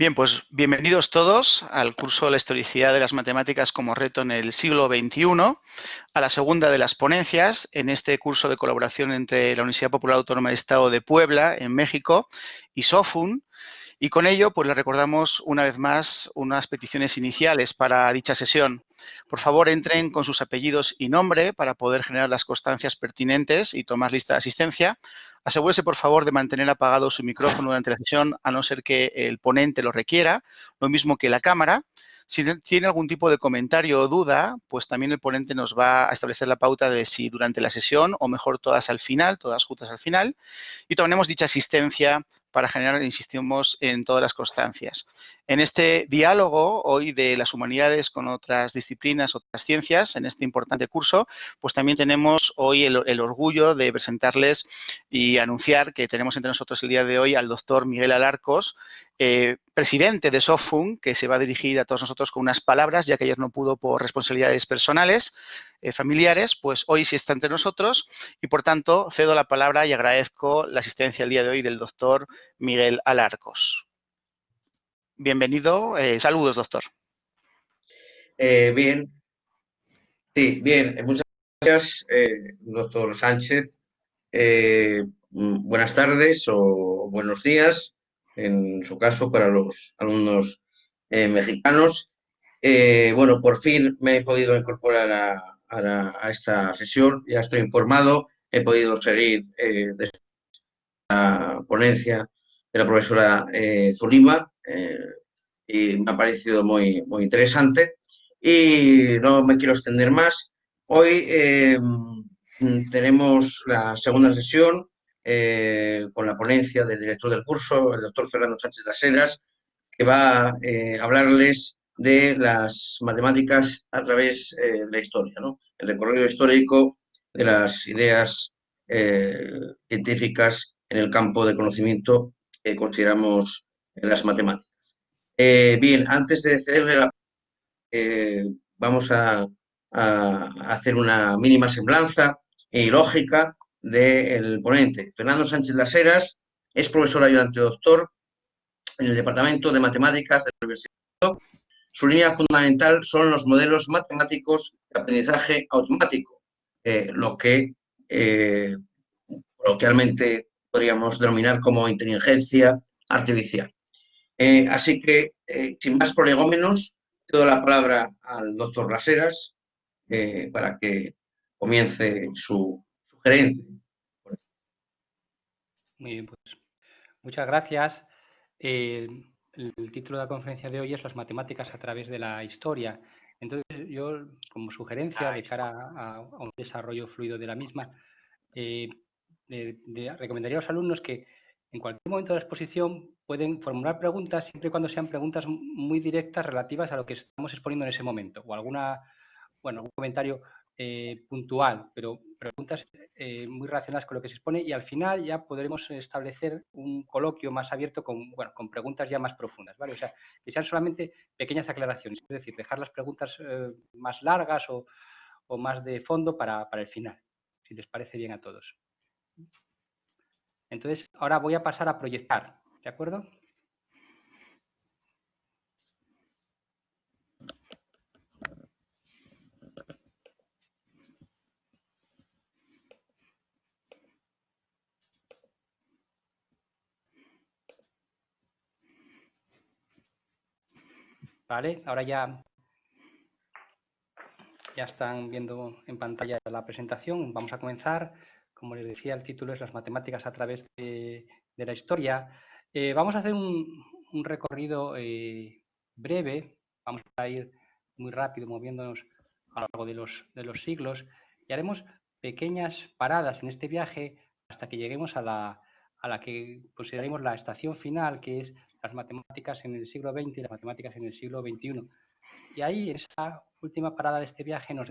Bien, pues bienvenidos todos al curso La historicidad de las matemáticas como reto en el siglo XXI, a la segunda de las ponencias en este curso de colaboración entre la Universidad Popular Autónoma del Estado de Puebla, en México, y SOFUN. Y con ello, pues les recordamos una vez más unas peticiones iniciales para dicha sesión. Por favor, entren con sus apellidos y nombre para poder generar las constancias pertinentes y tomar lista de asistencia. Asegúrese, por favor, de mantener apagado su micrófono durante la sesión, a no ser que el ponente lo requiera, lo mismo que la cámara. Si tiene algún tipo de comentario o duda, pues también el ponente nos va a establecer la pauta de si durante la sesión o mejor todas al final, todas juntas al final, y tomaremos dicha asistencia para generar, insistimos, en todas las constancias. En este diálogo hoy de las humanidades con otras disciplinas, otras ciencias, en este importante curso, pues también tenemos hoy el orgullo de presentarles y anunciar que tenemos entre nosotros el día de hoy al doctor Miguel Alarcos, presidente de SOFUN, que se va a dirigir a todos nosotros con unas palabras, ya que ayer no pudo por responsabilidades personales, familiares, pues hoy sí está entre nosotros y, por tanto, cedo la palabra y agradezco la asistencia el día de hoy del doctor Miguel Alarcos. Bienvenido. Saludos, doctor. Bien, sí, bien. Muchas gracias, doctor Sánchez. Buenas tardes o buenos días, en su caso, para los alumnos mexicanos. Bueno, por fin me he podido incorporar a esta sesión. Ya estoy informado. He podido seguir de la ponencia de la profesora Zulima y me ha parecido muy interesante. Y no me quiero extender más. Hoy tenemos la segunda sesión con la ponencia del director del curso, el doctor Fernando Sánchez Las Heras, que va a hablarles de las matemáticas a través de la historia, ¿no? El recorrido histórico de las ideas científicas en el campo de conocimiento que consideramos las matemáticas. Bien, antes de cederle la vamos a hacer una mínima semblanza y lógica del ponente. Fernando Sánchez Las Heras es profesor ayudante doctor en el Departamento de Matemáticas de la Universidad. Su línea fundamental son los modelos matemáticos de aprendizaje automático, lo que coloquialmente podríamos denominar como inteligencia artificial. Así que, sin más prolegómenos, cedo la palabra al doctor Las Heras para que comience su sugerencia. Muy bien, pues muchas gracias. El título de la conferencia de hoy es Las matemáticas a través de la historia. Entonces, yo, como sugerencia de cara a un desarrollo fluido de la misma, recomendaría a los alumnos que en cualquier momento de la exposición pueden formular preguntas siempre y cuando sean preguntas muy directas relativas a lo que estamos exponiendo en ese momento o algún comentario puntual, pero preguntas muy relacionadas con lo que se expone, y al final ya podremos establecer un coloquio más abierto con preguntas ya más profundas, ¿vale? O sea, que sean solamente pequeñas aclaraciones, es decir, dejar las preguntas más largas o más de fondo para el final, si les parece bien a todos. Entonces, ahora voy a pasar a proyectar, ¿de acuerdo? Vale, ahora ya están viendo en pantalla la presentación. Vamos a comenzar. Como les decía, el título es Las matemáticas a través de la historia. Vamos a hacer un recorrido breve. Vamos a ir muy rápido moviéndonos a lo largo de los siglos y haremos pequeñas paradas en este viaje hasta que lleguemos a la que consideraremos la estación final, que es las matemáticas en el siglo XX y las matemáticas en el siglo XXI. Y ahí, en esa última parada de este viaje, nos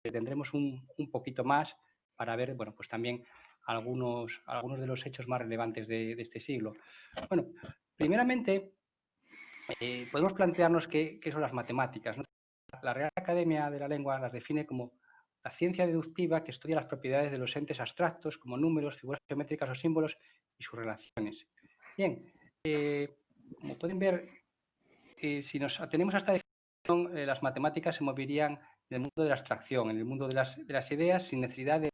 detendremos un poquito más para ver, bueno, pues también algunos de los hechos más relevantes de este siglo. Bueno, primeramente, podemos plantearnos qué son las matemáticas, ¿no? La Real Academia de la Lengua las define como la ciencia deductiva que estudia las propiedades de los entes abstractos, como números, figuras geométricas o símbolos, y sus relaciones. Bien, como pueden ver si nos atenemos a esta definición, las matemáticas se moverían en el mundo de la abstracción, en el mundo de las ideas, sin necesidad de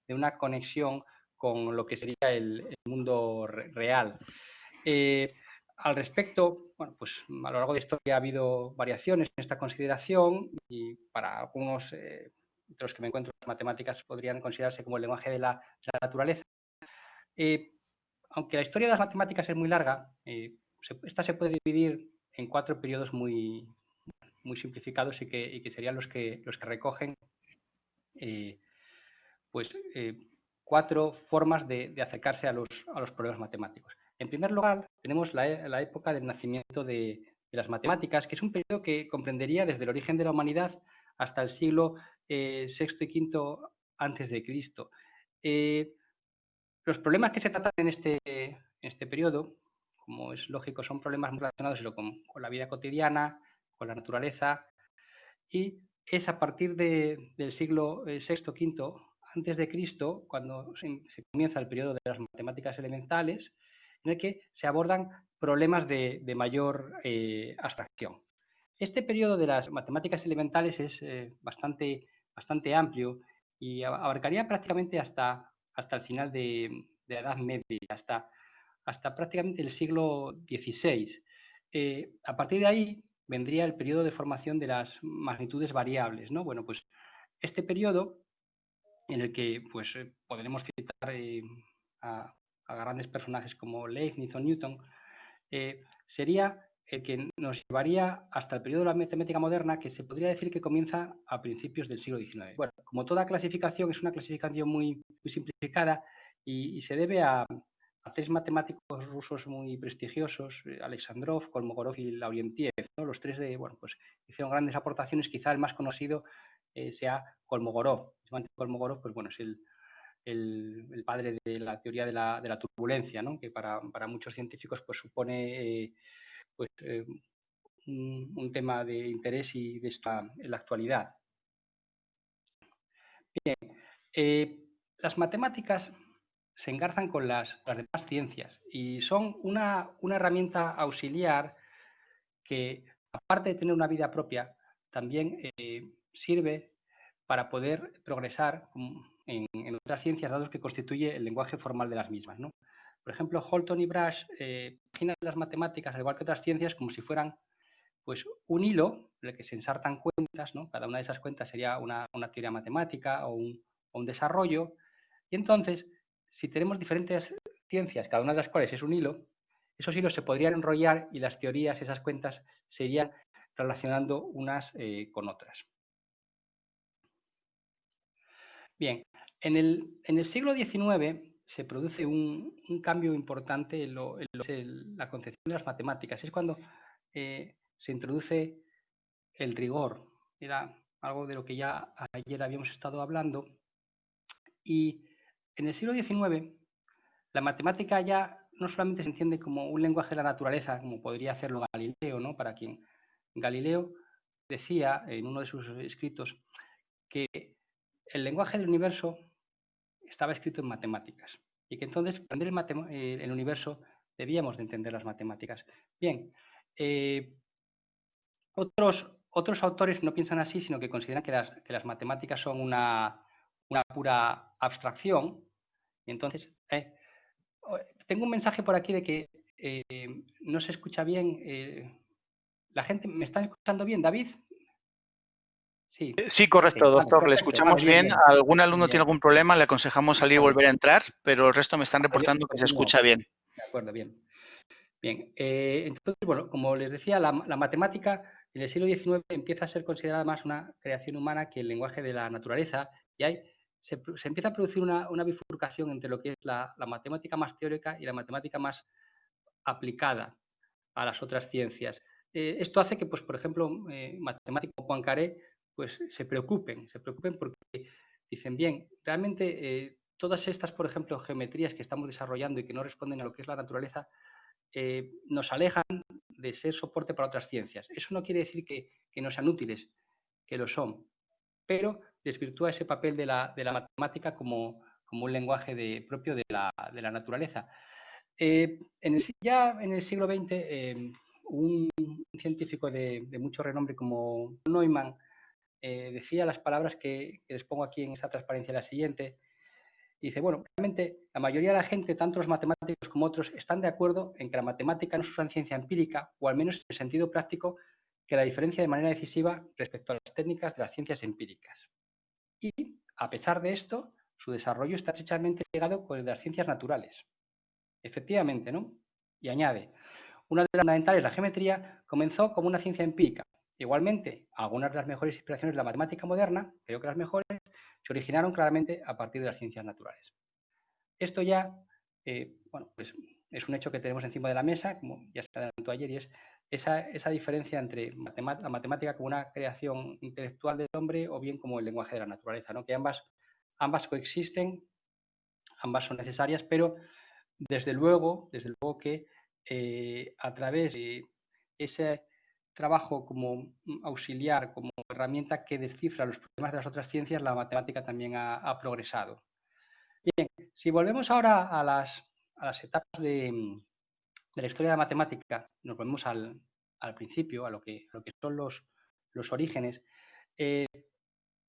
una conexión con lo que sería el mundo real. Al respecto, bueno, pues a lo largo de la historia ha habido variaciones en esta consideración y para algunos de los que me encuentro, las matemáticas podrían considerarse como el lenguaje de la naturaleza. Aunque la historia de las matemáticas es muy larga, esta se puede dividir en 4 periodos muy simplificados y que serían los que recogen pues, 4 formas de acercarse a los problemas matemáticos. En primer lugar, tenemos la época del nacimiento de las matemáticas, que es un periodo que comprendería desde el origen de la humanidad hasta el siglo VI y V antes de Cristo. Los problemas que se tratan en este periodo, como es lógico, son problemas relacionados con la vida cotidiana, con la naturaleza, y es a partir del siglo VI, V antes de Cristo, cuando se comienza el periodo de las matemáticas elementales, en el que se abordan problemas de mayor abstracción. Este periodo de las matemáticas elementales es bastante amplio y abarcaría prácticamente hasta el final de la Edad Media, hasta prácticamente el siglo XVI. A partir de ahí vendría el periodo de formación de las magnitudes variables, ¿no? Bueno, pues este periodo en el que pues, podremos citar a grandes personajes como Leibniz o Newton, sería el que nos llevaría hasta el periodo de la matemática moderna, que se podría decir que comienza a principios del siglo XIX. Bueno, como toda clasificación, es una clasificación muy simplificada y se debe a 3 matemáticos rusos muy prestigiosos, Alexandrov, Kolmogorov y Laurentiev, ¿no? Los 3 bueno, pues, hicieron grandes aportaciones, quizá el más conocido sea Kolmogorov. Kolmogorov, pues bueno, es el padre de la teoría de la turbulencia, ¿no? Que para muchos científicos pues, supone un tema de interés y de en la actualidad. Bien, las matemáticas se engarzan con las demás ciencias y son una herramienta auxiliar que, aparte de tener una vida propia, también sirve para poder progresar en otras ciencias, dado que constituye el lenguaje formal de las mismas, ¿no? Por ejemplo, Holton y Brash imaginan las matemáticas, al igual que otras ciencias, como si fueran pues, un hilo en el que se ensartan cuentas, ¿no? Cada una de esas cuentas sería una teoría matemática o un desarrollo. Y entonces, si tenemos diferentes ciencias, cada una de las cuales es un hilo, esos hilos se podrían enrollar y las teorías, esas cuentas, se irían relacionando unas con otras. Bien, en el siglo XIX se produce un cambio importante en lo que es la concepción de las matemáticas. Es cuando se introduce el rigor. Era algo de lo que ya ayer habíamos estado hablando. Y en el siglo XIX la matemática ya no solamente se entiende como un lenguaje de la naturaleza, como podría hacerlo Galileo, ¿no? Para quien Galileo decía en uno de sus escritos que el lenguaje del universo estaba escrito en matemáticas y que entonces para entender el universo debíamos de entender las matemáticas. Bien, otros autores no piensan así, sino que consideran que las matemáticas son una pura abstracción. Y entonces, tengo un mensaje por aquí de que no se escucha bien. ¿La gente me está escuchando bien, David? Sí. Sí, correcto, Vale, doctor. Le perfecto. escuchamos Vale, bien. bien. ¿Algún alumno Bien. tiene algún problema? Le aconsejamos salir y Vale. volver a entrar, pero el resto me están reportando que se escucha bien. De acuerdo, bien. Bien, entonces, bueno, como les decía, la matemática en el siglo XIX empieza a ser considerada más una creación humana que el lenguaje de la naturaleza y se empieza a producir una bifurcación entre lo que es la matemática más teórica y la matemática más aplicada a las otras ciencias. Esto hace que, pues, por ejemplo, matemáticos como Poincaré pues, se preocupen porque dicen, bien, realmente todas estas, por ejemplo, geometrías que estamos desarrollando y que no responden a lo que es la naturaleza, nos alejan de ser soporte para otras ciencias. Eso no quiere decir que no sean útiles, que lo son, pero desvirtúa ese papel de la matemática como un lenguaje propio de la naturaleza. Ya en el siglo XX un científico de mucho renombre como Neumann decía las palabras que les pongo aquí en esta transparencia la siguiente. Dice, bueno, realmente la mayoría de la gente, tanto los matemáticos como otros, están de acuerdo en que la matemática no es una ciencia empírica, o al menos en el sentido práctico, que la diferencia de manera decisiva respecto a las técnicas de las ciencias empíricas. Y, a pesar de esto, su desarrollo está estrechamente ligado con el de las ciencias naturales. Efectivamente, ¿no? Y añade, una de las fundamentales, la geometría, comenzó como una ciencia empírica. Igualmente, algunas de las mejores inspiraciones de la matemática moderna, creo que las mejores, se originaron claramente a partir de las ciencias naturales. Esto ya, bueno, pues es un hecho que tenemos encima de la mesa, como ya se adelantó ayer, y es esa diferencia entre la matemática como una creación intelectual del hombre o bien como el lenguaje de la naturaleza, ¿no? Que ambas coexisten, ambas son necesarias, pero desde luego que a través de ese trabajo como auxiliar, como herramienta que descifra los problemas de las otras ciencias, la matemática también ha progresado. Bien, si volvemos ahora a las etapas de la historia de la matemática, nos volvemos al principio, a lo que son los orígenes.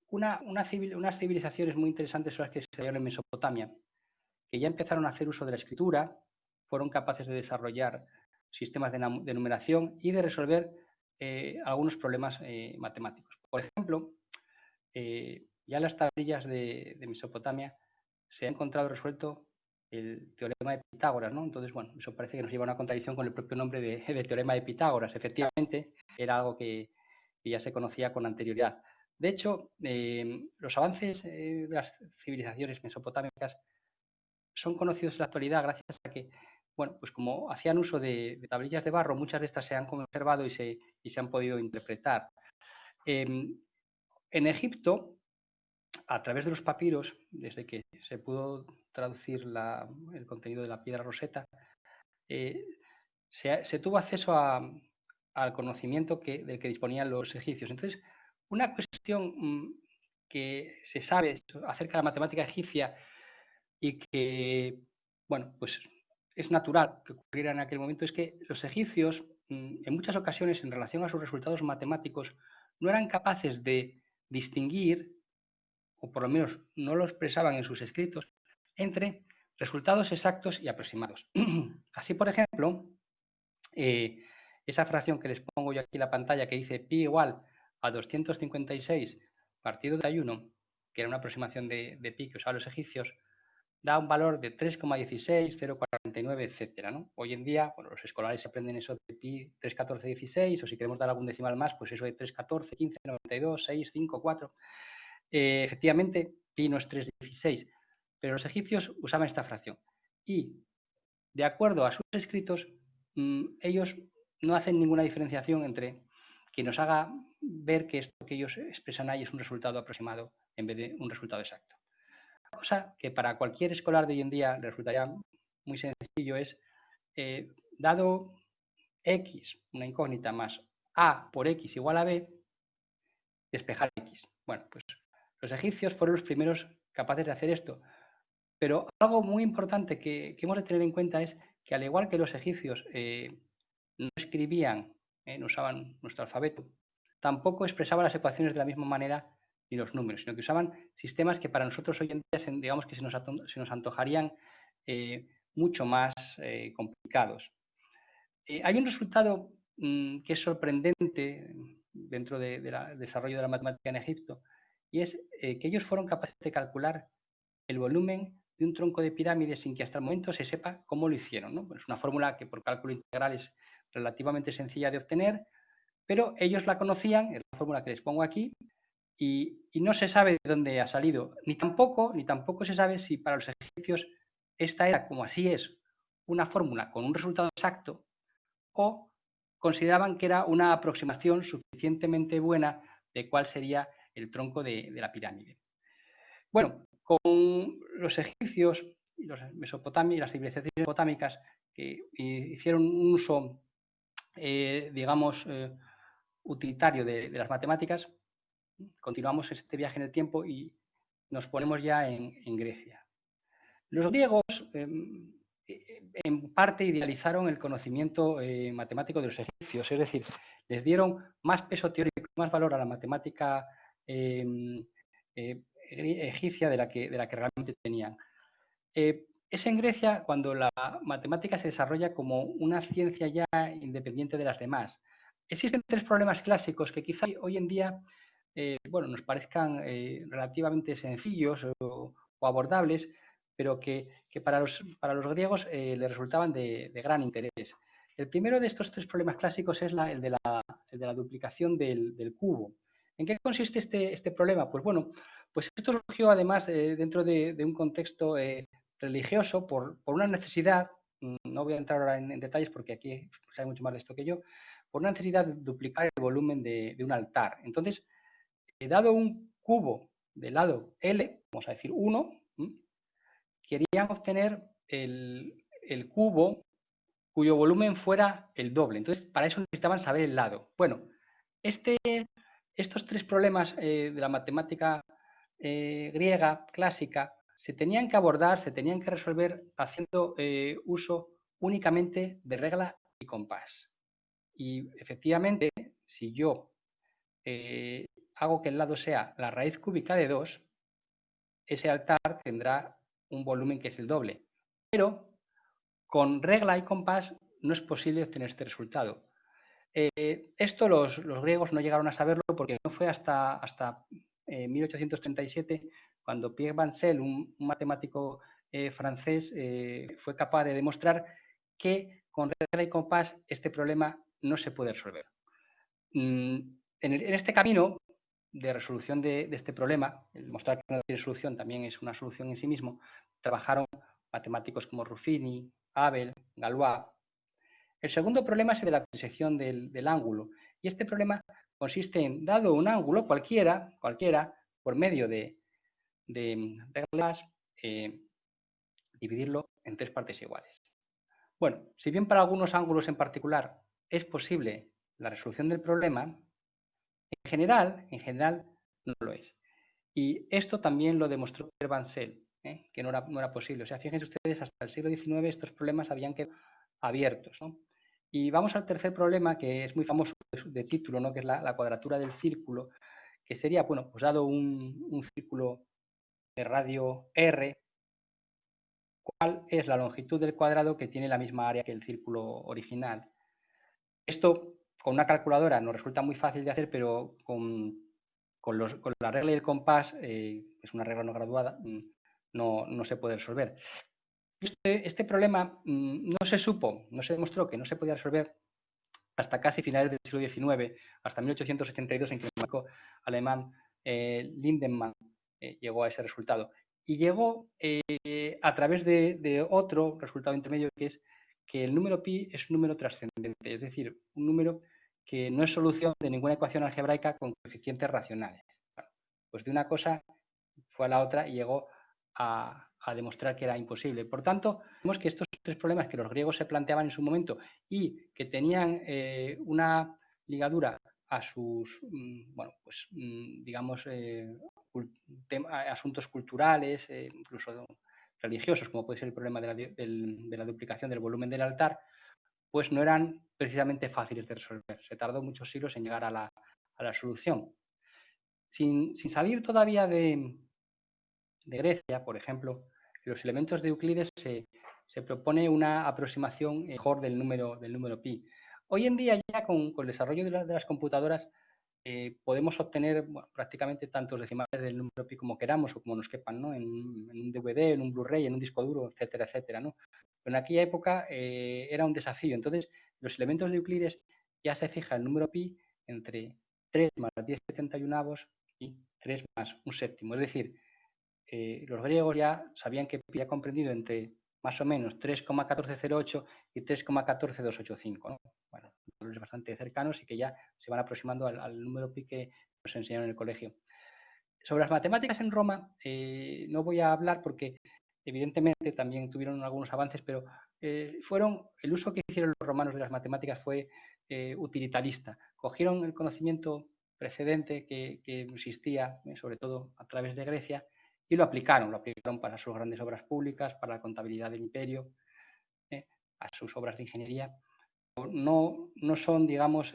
Unas civilizaciones muy interesantes son las que se desarrollaron en Mesopotamia, que ya empezaron a hacer uso de la escritura, fueron capaces de desarrollar sistemas de numeración y de resolver algunos problemas matemáticos. Por ejemplo, ya en las tablillas de Mesopotamia se ha encontrado resuelto el teorema de Pitágoras, ¿no? Entonces, bueno, eso parece que nos lleva a una contradicción con el propio nombre de teorema de Pitágoras. Efectivamente, era algo que ya se conocía con anterioridad. De hecho, los avances de las civilizaciones mesopotámicas son conocidos en la actualidad gracias a que, bueno, pues como hacían uso de tablillas de barro, muchas de estas se han conservado y se han podido interpretar. En Egipto, a través de los papiros, desde que se pudo traducir el contenido de la piedra Rosetta, se tuvo acceso al conocimiento del que disponían los egipcios. Entonces, una cuestión que se sabe acerca de la matemática egipcia y que, bueno, pues es natural que ocurriera en aquel momento, es que los egipcios, en muchas ocasiones, en relación a sus resultados matemáticos, no eran capaces de distinguir, o por lo menos no lo expresaban en sus escritos, entre resultados exactos y aproximados. Así, por ejemplo, esa fracción que les pongo yo aquí en la pantalla que dice pi igual a 256 partido de 31, que era una aproximación de pi que usaban los egipcios, da un valor de 3,16, 0,49, etcétera, ¿no? Hoy en día, bueno, los escolares aprenden eso de pi 3, 14, 16, o si queremos dar algún decimal más, pues eso de 3, 14, 15, 92, 6, 5, 4. Efectivamente, pi no es 3,16, pero los egipcios usaban esta fracción. Y, de acuerdo a sus escritos, ellos no hacen ninguna diferenciación entre que nos haga ver que esto que ellos expresan ahí es un resultado aproximado en vez de un resultado exacto. Una cosa que para cualquier escolar de hoy en día le resultaría muy sencillo es, dado x, una incógnita, más a por x igual a b, despejar x. Bueno, pues los egipcios fueron los primeros capaces de hacer esto. Pero algo muy importante que hemos de tener en cuenta es que, al igual que los egipcios no escribían, no usaban nuestro alfabeto, tampoco expresaban las ecuaciones de la misma manera ni los números, sino que usaban sistemas que para nosotros hoy en día, digamos que se nos antojarían mucho más complicados. Hay un resultado que es sorprendente dentro del desarrollo de la matemática en Egipto, y es que ellos fueron capaces de calcular el volumen de un tronco de pirámide sin que hasta el momento se sepa cómo lo hicieron, ¿no? Bueno, es una fórmula que por cálculo integral es relativamente sencilla de obtener, pero ellos la conocían, es la fórmula que les pongo aquí, y no se sabe de dónde ha salido, ni tampoco se sabe si para los egipcios esta era, como así es, una fórmula con un resultado exacto, o consideraban que era una aproximación suficientemente buena de cuál sería el tronco de la pirámide. Bueno, con los egipcios y los mesopotamios y las civilizaciones mesopotámicas que hicieron un uso, digamos, utilitario de las matemáticas, continuamos este viaje en el tiempo y nos ponemos ya en Grecia. Los griegos en parte idealizaron el conocimiento matemático de los egipcios, es decir, les dieron más peso teórico, más valor a la matemática egipcia de la que realmente tenían. Es en Grecia cuando la matemática se desarrolla como una ciencia ya independiente de las demás. Existen tres problemas clásicos que quizá hoy en día bueno, nos parezcan relativamente sencillos o abordables, pero que para los griegos les resultaban de gran interés. El primero de estos tres problemas clásicos es el de la duplicación del cubo. ¿En qué consiste este problema? Pues bueno, pues esto surgió además dentro de un contexto religioso por una necesidad, no voy a entrar ahora en detalles porque aquí sabe mucho más de esto que yo, por una necesidad de duplicar el volumen de un altar. Entonces, dado un cubo de lado L, vamos a decir 1, querían obtener el cubo cuyo volumen fuera el doble. Entonces, para eso necesitaban saber el lado. Bueno, estos tres problemas de la matemática griega clásica se tenían que abordar, se tenían que resolver haciendo uso únicamente de regla y compás. Y efectivamente, si yo hago que el lado sea la raíz cúbica de 2, ese altar tendrá un volumen que es el doble. Pero con regla y compás no es posible obtener este resultado. Esto los griegos no llegaron a saberlo porque no fue hasta 1837 cuando Pierre Bancel, un matemático francés, fue capaz de demostrar que con regla y compás este problema no se puede resolver. En este camino de resolución de este problema, el mostrar que no tiene solución también es una solución en sí mismo, trabajaron matemáticos como Ruffini, Abel, Galois. El segundo problema es el de la trisección del ángulo. Y este problema consiste en, dado un ángulo cualquiera por medio de reglas, dividirlo en tres partes iguales. Bueno, si bien para algunos ángulos en particular es posible la resolución del problema, en general no lo es. Y esto también lo demostró Pierre Bancel, que no era posible. O sea, fíjense ustedes, hasta el siglo XIX estos problemas habían quedado abiertos, ¿no? Y vamos al tercer problema, que es muy famoso de título, ¿no? Que es la cuadratura del círculo, que sería, bueno, pues dado un círculo de radio R, ¿cuál es la longitud del cuadrado que tiene la misma área que el círculo original? Esto con una calculadora nos resulta muy fácil de hacer, pero con la regla y el compás, que es una regla no graduada, no se puede resolver. Este problema no se demostró que no se podía resolver hasta casi finales del siglo XIX, hasta 1882, en que el matemático alemán Lindemann llegó a ese resultado. Y llegó a través de otro resultado intermedio, que es que el número pi es un número trascendente, es decir, un número que no es solución de ninguna ecuación algebraica con coeficientes racionales. Bueno, pues de una cosa fue a la otra y llegó a demostrar que era imposible. Por tanto, vemos que estos tres problemas que los griegos se planteaban en su momento y que tenían una ligadura a sus, bueno, pues digamos, asuntos culturales, incluso religiosos, como puede ser el problema de la duplicación del volumen del altar, pues no eran precisamente fáciles de resolver. Se tardó muchos siglos en llegar a la solución. Sin salir todavía de Grecia, por ejemplo, en los elementos de Euclides se propone una aproximación mejor del número pi. Hoy en día ya con el desarrollo de las computadoras podemos obtener prácticamente tantos decimales del número pi como queramos o como nos quepan, ¿no? En un DVD, en un Blu-ray, en un disco duro, etcétera, etcétera, ¿no? Pero en aquella época era un desafío. Entonces, los elementos de Euclides ya se fija el número pi entre 3 más 10/71 y 3 más un séptimo. Es decir, los griegos ya sabían que pi ha comprendido entre más o menos 3,1408 y 3,14285, ¿no? Bueno, valores bastante cercanos y que ya se van aproximando al número pi que nos enseñaron en el colegio. Sobre las matemáticas en Roma no voy a hablar porque evidentemente también tuvieron algunos avances, pero el uso que hicieron los romanos de las matemáticas fue utilitarista. Cogieron el conocimiento precedente que existía, sobre todo a través de Grecia, y lo aplicaron para sus grandes obras públicas, para la contabilidad del imperio. a sus obras de ingeniería, no son, digamos,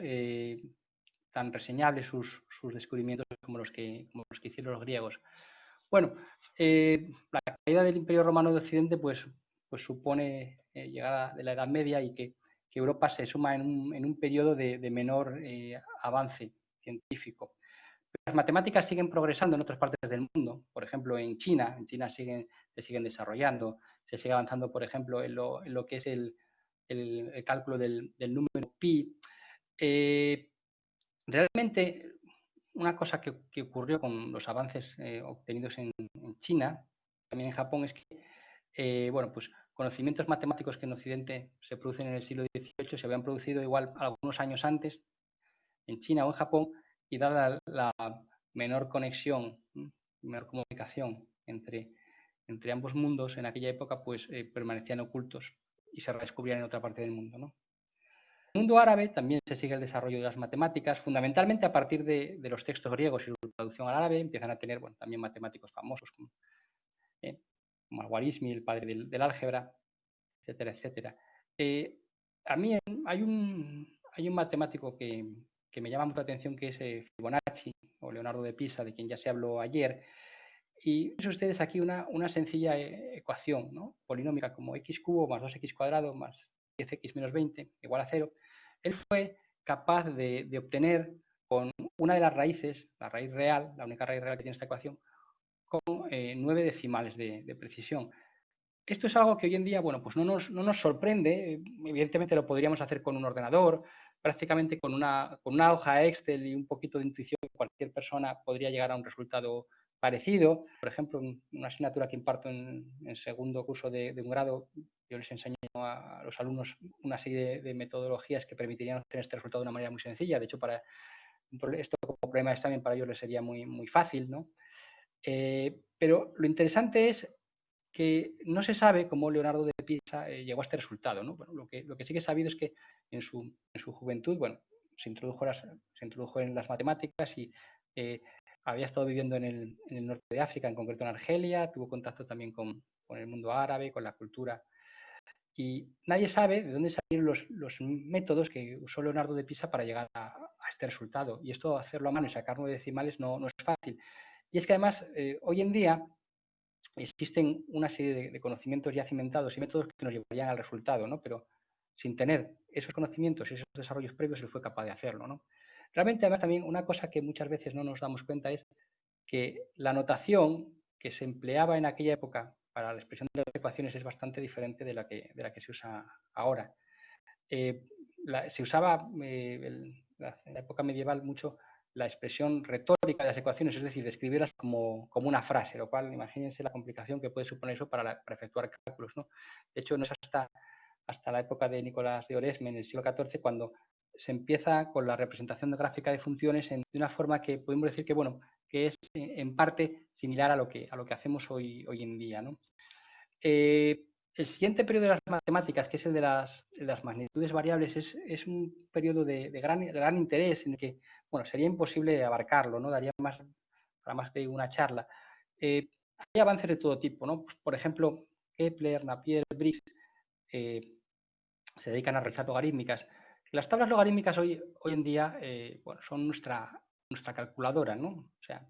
tan reseñables sus descubrimientos como los que hicieron los griegos. Bueno, la caída del Imperio Romano de Occidente pues supone llegada de la Edad Media y que Europa se suma en un periodo de menor avance científico. Las matemáticas siguen progresando en otras partes del mundo, por ejemplo en China se siguen desarrollando, se sigue avanzando, por ejemplo, en lo que es el cálculo del número pi. Realmente, una cosa que ocurrió con los avances obtenidos en China, también en Japón, es que bueno, pues conocimientos matemáticos que en Occidente se producen en el siglo XVIII se habían producido igual algunos años antes en China o en Japón, y dada la menor conexión, menor comunicación entre ambos mundos en aquella época, pues permanecían ocultos y se redescubrían en otra parte del mundo, ¿no? En el mundo árabe también se sigue el desarrollo de las matemáticas, fundamentalmente a partir de los textos griegos y su traducción al árabe. Empiezan a tener, bueno, también matemáticos famosos como Al-Khwarizmi, el padre del álgebra, etcétera, etcétera. A mí hay un matemático que me llama mucho la atención, que es Fibonacci, o Leonardo de Pisa, de quien ya se habló ayer. Y ven ustedes aquí una sencilla ecuación, ¿no?, polinómica, como x cubo más 2x cuadrado más 10x menos 20 igual a 0. Él fue capaz de obtener con una de las raíces, la raíz real, la única raíz real que tiene esta ecuación, con 9 decimales de precisión. Esto es algo que hoy en día, bueno, pues no nos sorprende. Evidentemente lo podríamos hacer con un ordenador, prácticamente con una hoja Excel y un poquito de intuición. Cualquier persona podría llegar a un resultado parecido. Por ejemplo, en una asignatura que imparto en segundo curso de un grado, yo les enseño a los alumnos una serie de metodologías que permitirían obtener este resultado de una manera muy sencilla. De hecho, para esto como problema de examen para ellos les sería muy fácil, ¿no? Pero lo interesante es que no se sabe cómo Leonardo de Pisa llegó a este resultado, ¿no? Bueno, lo que sí que he sabido es que en su juventud, bueno, se introdujo en las matemáticas y había estado viviendo en el norte de África, en concreto en Argelia. Tuvo contacto también con el mundo árabe, con la cultura. Y nadie sabe de dónde salieron los métodos que usó Leonardo de Pisa para llegar a este resultado. Y esto, hacerlo a mano y sacar 9 decimales, no es fácil. Y es que además, hoy en día, existen una serie de conocimientos ya cimentados y métodos que nos llevarían al resultado, ¿no? Pero sin tener esos conocimientos y esos desarrollos previos, él fue capaz de hacerlo, ¿no? Realmente, además, también una cosa que muchas veces no nos damos cuenta es que la notación que se empleaba en aquella época para la expresión de las ecuaciones es bastante diferente de la que se usa ahora. Se usaba en la época medieval mucho la expresión retórica de las ecuaciones, es decir, describirlas como una frase, lo cual, imagínense la complicación que puede suponer eso para efectuar cálculos, ¿no? De hecho, no es hasta la época de Nicolás de Oresme, en el siglo XIV, cuando se empieza con la representación gráfica de funciones de una forma que podemos decir que, bueno, que es en parte similar a lo que hacemos hoy en día, ¿no? El siguiente periodo de las matemáticas, que es el de las magnitudes variables, es un periodo de gran interés, en el que, bueno, sería imposible abarcarlo, ¿no? Daría para más de una charla. Hay avances de todo tipo, ¿no? Pues, por ejemplo, Kepler, Napier, Briggs se dedican a realizar logarítmicas. Las tablas logarítmicas hoy en día, bueno, son nuestra calculadora, ¿no? O sea,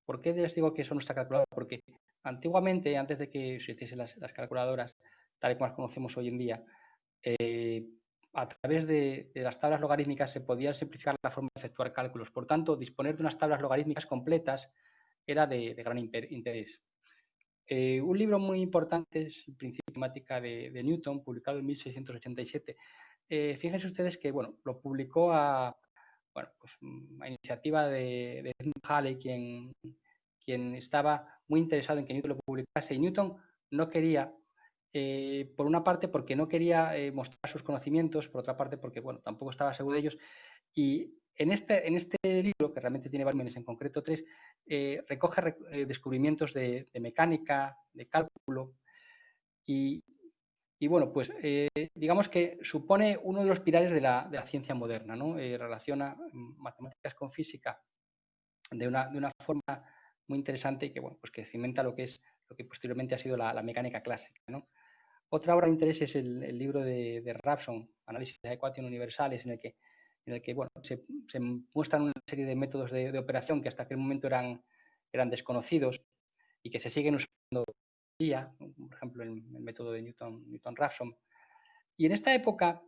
¿por qué les digo que son nuestra calculadora? Porque antiguamente, antes de que existiesen las calculadoras, tal y como las conocemos hoy en día, a través de las tablas logarítmicas se podía simplificar la forma de efectuar cálculos. Por tanto, disponer de unas tablas logarítmicas completas era de gran interés. Un libro muy importante es El principio de matemática de Newton, publicado en 1687. Fíjense ustedes que, bueno, lo publicó a iniciativa de Edmund Halley, quien estaba muy interesado en que Newton lo publicase. Y Newton no quería, por una parte porque no quería mostrar sus conocimientos, por otra parte porque, bueno, tampoco estaba seguro de ellos. Y en este libro, que realmente tiene volúmenes, en concreto 3, recoge descubrimientos de mecánica, de cálculo, y bueno, pues digamos que supone uno de los pilares de la ciencia moderna, ¿no? Relaciona matemáticas con física de una forma muy interesante y que, bueno, pues que cimenta lo que posteriormente ha sido la mecánica clásica, ¿no? Otra obra de interés es el libro de Raphson, Análisis de ecuaciones universales, en el que bueno, se muestran una serie de métodos de operación que hasta aquel momento eran desconocidos y que se siguen usando hoy en día, por ejemplo, el método de Newton-Raphson. Y en esta época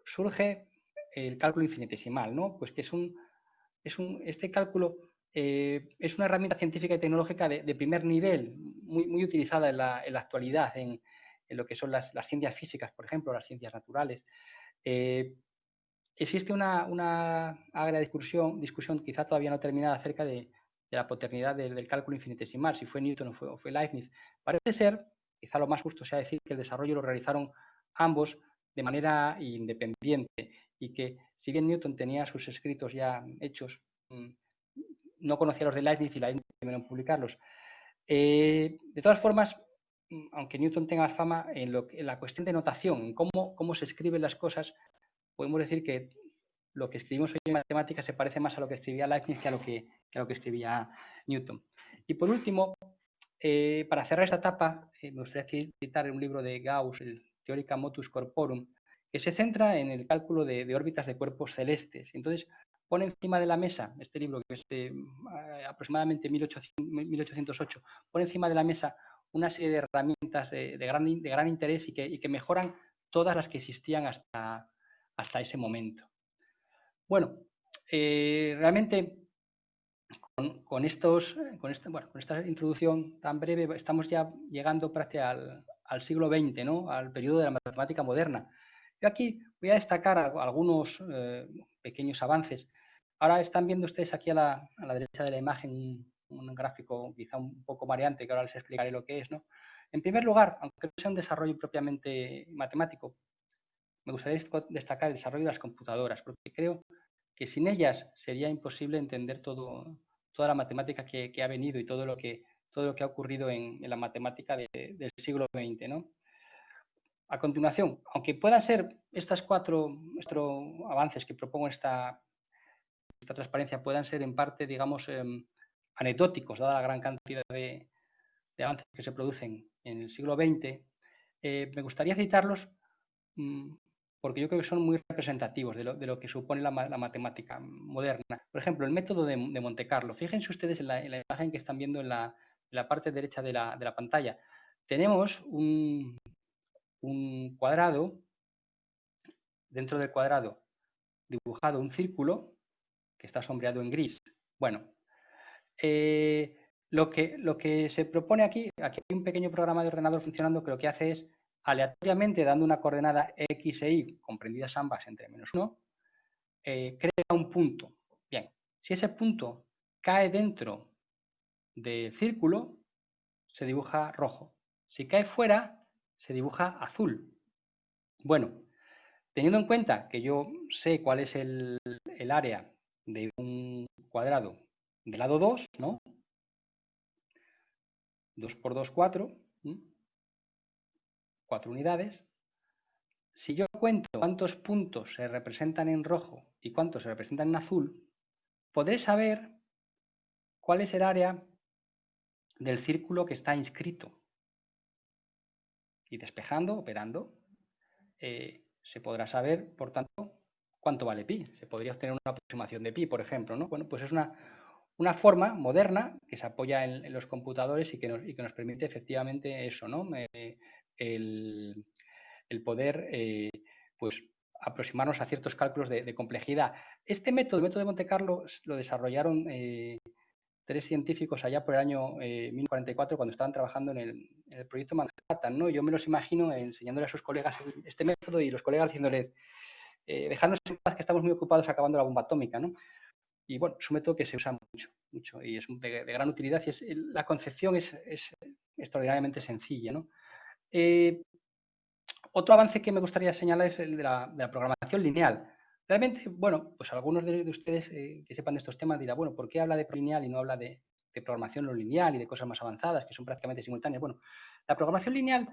surge el cálculo infinitesimal, ¿no? Pues que este cálculo es una herramienta científica y tecnológica de primer nivel, muy utilizada en la actualidad en lo que son las ciencias físicas, por ejemplo, las ciencias naturales. Existe una agria discusión, quizá todavía no terminada, acerca de la paternidad del cálculo infinitesimal, si fue Newton o fue Leibniz. Parece ser, quizá lo más justo sea decir, que el desarrollo lo realizaron ambos de manera independiente y que, si bien Newton tenía sus escritos ya hechos, no conocía los de Leibniz y Leibniz terminó en publicarlos. De todas formas, aunque Newton tenga más fama, en la cuestión de notación, en cómo se escriben las cosas, podemos decir que lo que escribimos hoy en matemáticas se parece más a lo que escribía Leibniz que a lo que escribía Newton. Y por último, para cerrar esta etapa, me gustaría citar un libro de Gauss, el Theorica Motus Corporum, que se centra en el cálculo de órbitas de cuerpos celestes. Entonces, pone encima de la mesa, este libro que es de aproximadamente 1808, pone encima de la mesa una serie de herramientas de gran interés y que mejoran todas las que existían hasta ese momento. Bueno, realmente con esta introducción tan breve estamos ya llegando prácticamente al siglo XX, ¿no? Al periodo de la matemática moderna. Yo aquí voy a destacar algunos pequeños avances. Ahora están viendo ustedes aquí a la derecha de la imagen un gráfico quizá un poco mareante, que ahora les explicaré lo que es, ¿no? En primer lugar, aunque no sea un desarrollo propiamente matemático, me gustaría destacar el desarrollo de las computadoras, porque creo que sin ellas sería imposible entender toda la matemática que ha venido y todo lo que ha ocurrido en la matemática del siglo XX, ¿no? A continuación, aunque puedan ser estos cuatro avances que propongo esta transparencia, puedan ser en parte, digamos, anecdóticos, dada la gran cantidad de avances que se producen en el siglo XX, me gustaría citarlos porque yo creo que son muy representativos de lo que supone la matemática moderna. Por ejemplo, el método de Monte Carlo. Fíjense ustedes en la imagen que están viendo en la parte derecha de la pantalla. Tenemos un cuadrado, dentro del cuadrado dibujado un círculo que está sombreado en gris. Bueno, lo que se propone aquí hay un pequeño programa de ordenador funcionando que lo que hace es, aleatoriamente, dando una coordenada x e y, comprendidas ambas entre -1, crea un punto. Bien, si ese punto cae dentro del círculo, se dibuja rojo. Si cae fuera, se dibuja azul. Bueno, teniendo en cuenta que yo sé cuál es el área de un cuadrado de lado 2, ¿no? 2 por 2, 4, 4 unidades. Si yo cuento cuántos puntos se representan en rojo y cuántos se representan en azul, podré saber cuál es el área del círculo que está inscrito. Y despejando, operando, se podrá saber, por tanto, cuánto vale pi. Se podría obtener una aproximación de pi, por ejemplo, ¿no? Bueno, pues es una forma moderna que se apoya en los computadores y que nos permite efectivamente eso, ¿no? El poder pues aproximarnos a ciertos cálculos de complejidad. Este método, el método de Monte Carlo, lo desarrollaron 3 científicos allá por el año 1944, cuando estaban trabajando en el proyecto Manhattan, ¿no? Yo me los imagino enseñándole a sus colegas este método y los colegas diciéndole, dejadnos en paz que estamos muy ocupados acabando la bomba atómica, ¿no? Y bueno, es un método que se usa mucho y es de gran utilidad y la concepción es extraordinariamente sencilla, ¿no? Otro avance que me gustaría señalar es el de la programación lineal. Realmente, bueno, pues algunos de ustedes que sepan de estos temas dirán, bueno, ¿por qué habla de lineal y no habla de programación no lineal y de cosas más avanzadas que son prácticamente simultáneas? Bueno, la programación lineal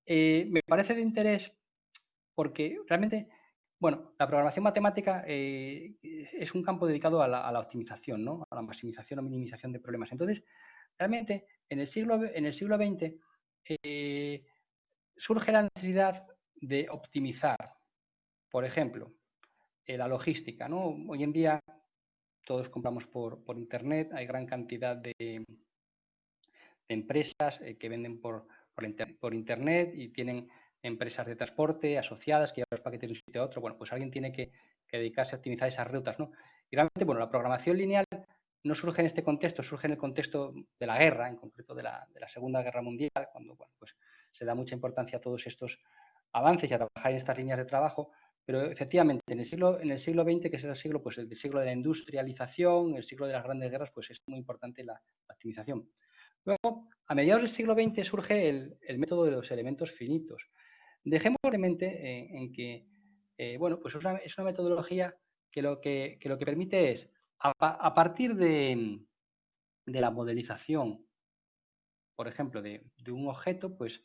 me parece de interés porque realmente, bueno, la programación matemática es un campo dedicado a la optimización, ¿no? A la maximización o minimización de problemas. Entonces, realmente, en el siglo XX, surge la necesidad de optimizar, por ejemplo, la logística, ¿no? Hoy en día todos compramos por Internet, hay gran cantidad de empresas que venden por Internet y tienen empresas de transporte asociadas que llevan los paquetes de un sitio a otro. Bueno, pues alguien tiene que dedicarse a optimizar esas rutas, ¿no? Y realmente, bueno, la programación lineal no surge en este contexto, surge en el contexto de la guerra, en concreto de la Segunda Guerra Mundial, cuando bueno, pues se da mucha importancia a todos estos avances y a trabajar en estas líneas de trabajo, pero efectivamente en el siglo XX, que es el siglo, pues el siglo de la industrialización, el siglo de las grandes guerras, pues es muy importante la optimización. Luego, a mediados del siglo XX surge el método de los elementos finitos. Dejemos de mente en que, bueno, pues es una metodología que lo que permite es, a partir de la modelización, por ejemplo, de un objeto, pues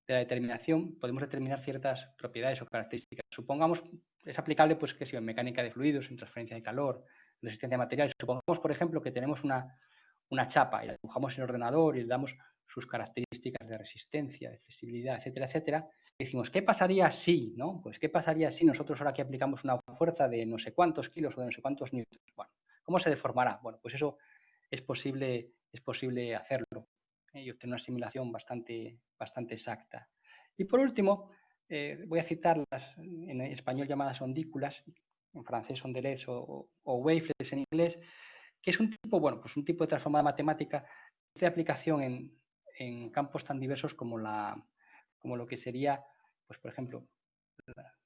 de la determinación podemos determinar ciertas propiedades o características. Supongamos, es aplicable, pues, que si en mecánica de fluidos, en transferencia de calor, en resistencia de materiales. Supongamos, por ejemplo, que tenemos una chapa y la dibujamos en el ordenador y le damos sus características de resistencia, de flexibilidad, etcétera, etcétera. Y decimos, ¿qué pasaría si, no? Pues, ¿qué pasaría si nosotros ahora aquí aplicamos una fuerza de no sé cuántos kilos o de no sé cuántos newtons? Bueno, ¿cómo se deformará? Bueno, pues eso es posible hacerlo y obtener una simulación bastante exacta. Y por último, voy a citar las en español llamadas ondículas, en francés ondelets o wavelets en inglés, que es un tipo, bueno, pues un tipo de transformada matemática de aplicación en campos tan diversos como lo que sería, pues por ejemplo,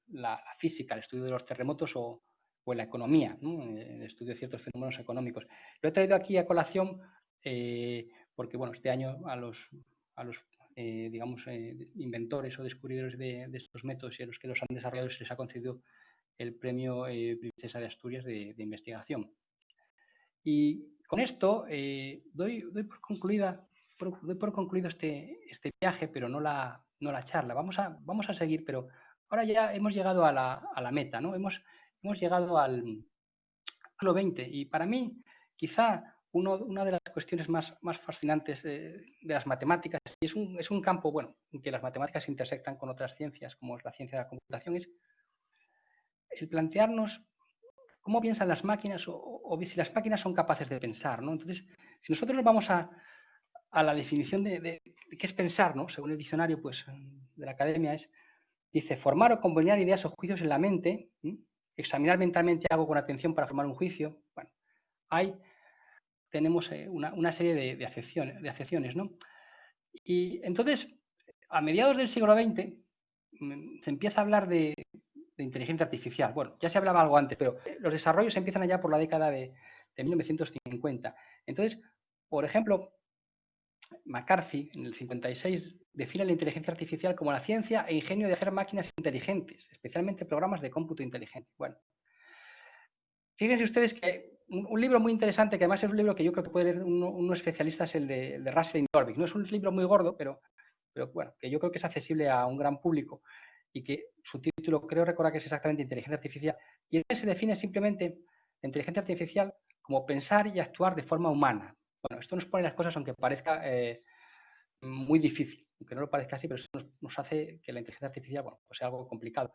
la física, el estudio de los terremotos o en la economía, ¿no? El estudio de ciertos fenómenos económicos. Lo he traído aquí a colación porque, bueno, este año a los digamos, inventores o descubridores de estos métodos y a los que los han desarrollado se les ha concedido el premio Princesa de Asturias de investigación. Y con esto doy por concluido este viaje, pero no la charla. Vamos a seguir, pero ahora ya hemos llegado a la meta, ¿no? Hemos llegado al siglo XX y para mí quizá una de las cuestiones más fascinantes de las matemáticas, y es un campo, bueno, en que las matemáticas se intersectan con otras ciencias, como es la ciencia de la computación, es el plantearnos cómo piensan las máquinas o si las máquinas son capaces de pensar, ¿no? Entonces, si nosotros nos vamos a la definición de qué es pensar, ¿no? Según el diccionario, pues, de la academia, dice, formar o combinar ideas o juicios en la mente, examinar mentalmente algo con atención para formar un juicio. Bueno, tenemos una serie de acepciones, ¿no? Y entonces, a mediados del siglo XX, se empieza a hablar de inteligencia artificial. Bueno, ya se hablaba algo antes, pero los desarrollos empiezan allá por la década de 1950. Entonces, por ejemplo, McCarthy, en el 56, define la inteligencia artificial como la ciencia e ingenio de hacer máquinas inteligentes, especialmente programas de cómputo inteligente. Bueno, fíjense ustedes que un libro muy interesante, que además es un libro que yo creo que puede leer unos especialistas, el de Russell y Norvig. No es un libro muy gordo, pero bueno, que yo creo que es accesible a un gran público y que su título creo recordar que es exactamente inteligencia artificial. Y él se define simplemente la inteligencia artificial como pensar y actuar de forma humana. Bueno, esto nos pone las cosas, aunque parezca muy difícil, aunque no lo parezca así, pero eso nos hace que la inteligencia artificial, bueno, pues sea algo complicado.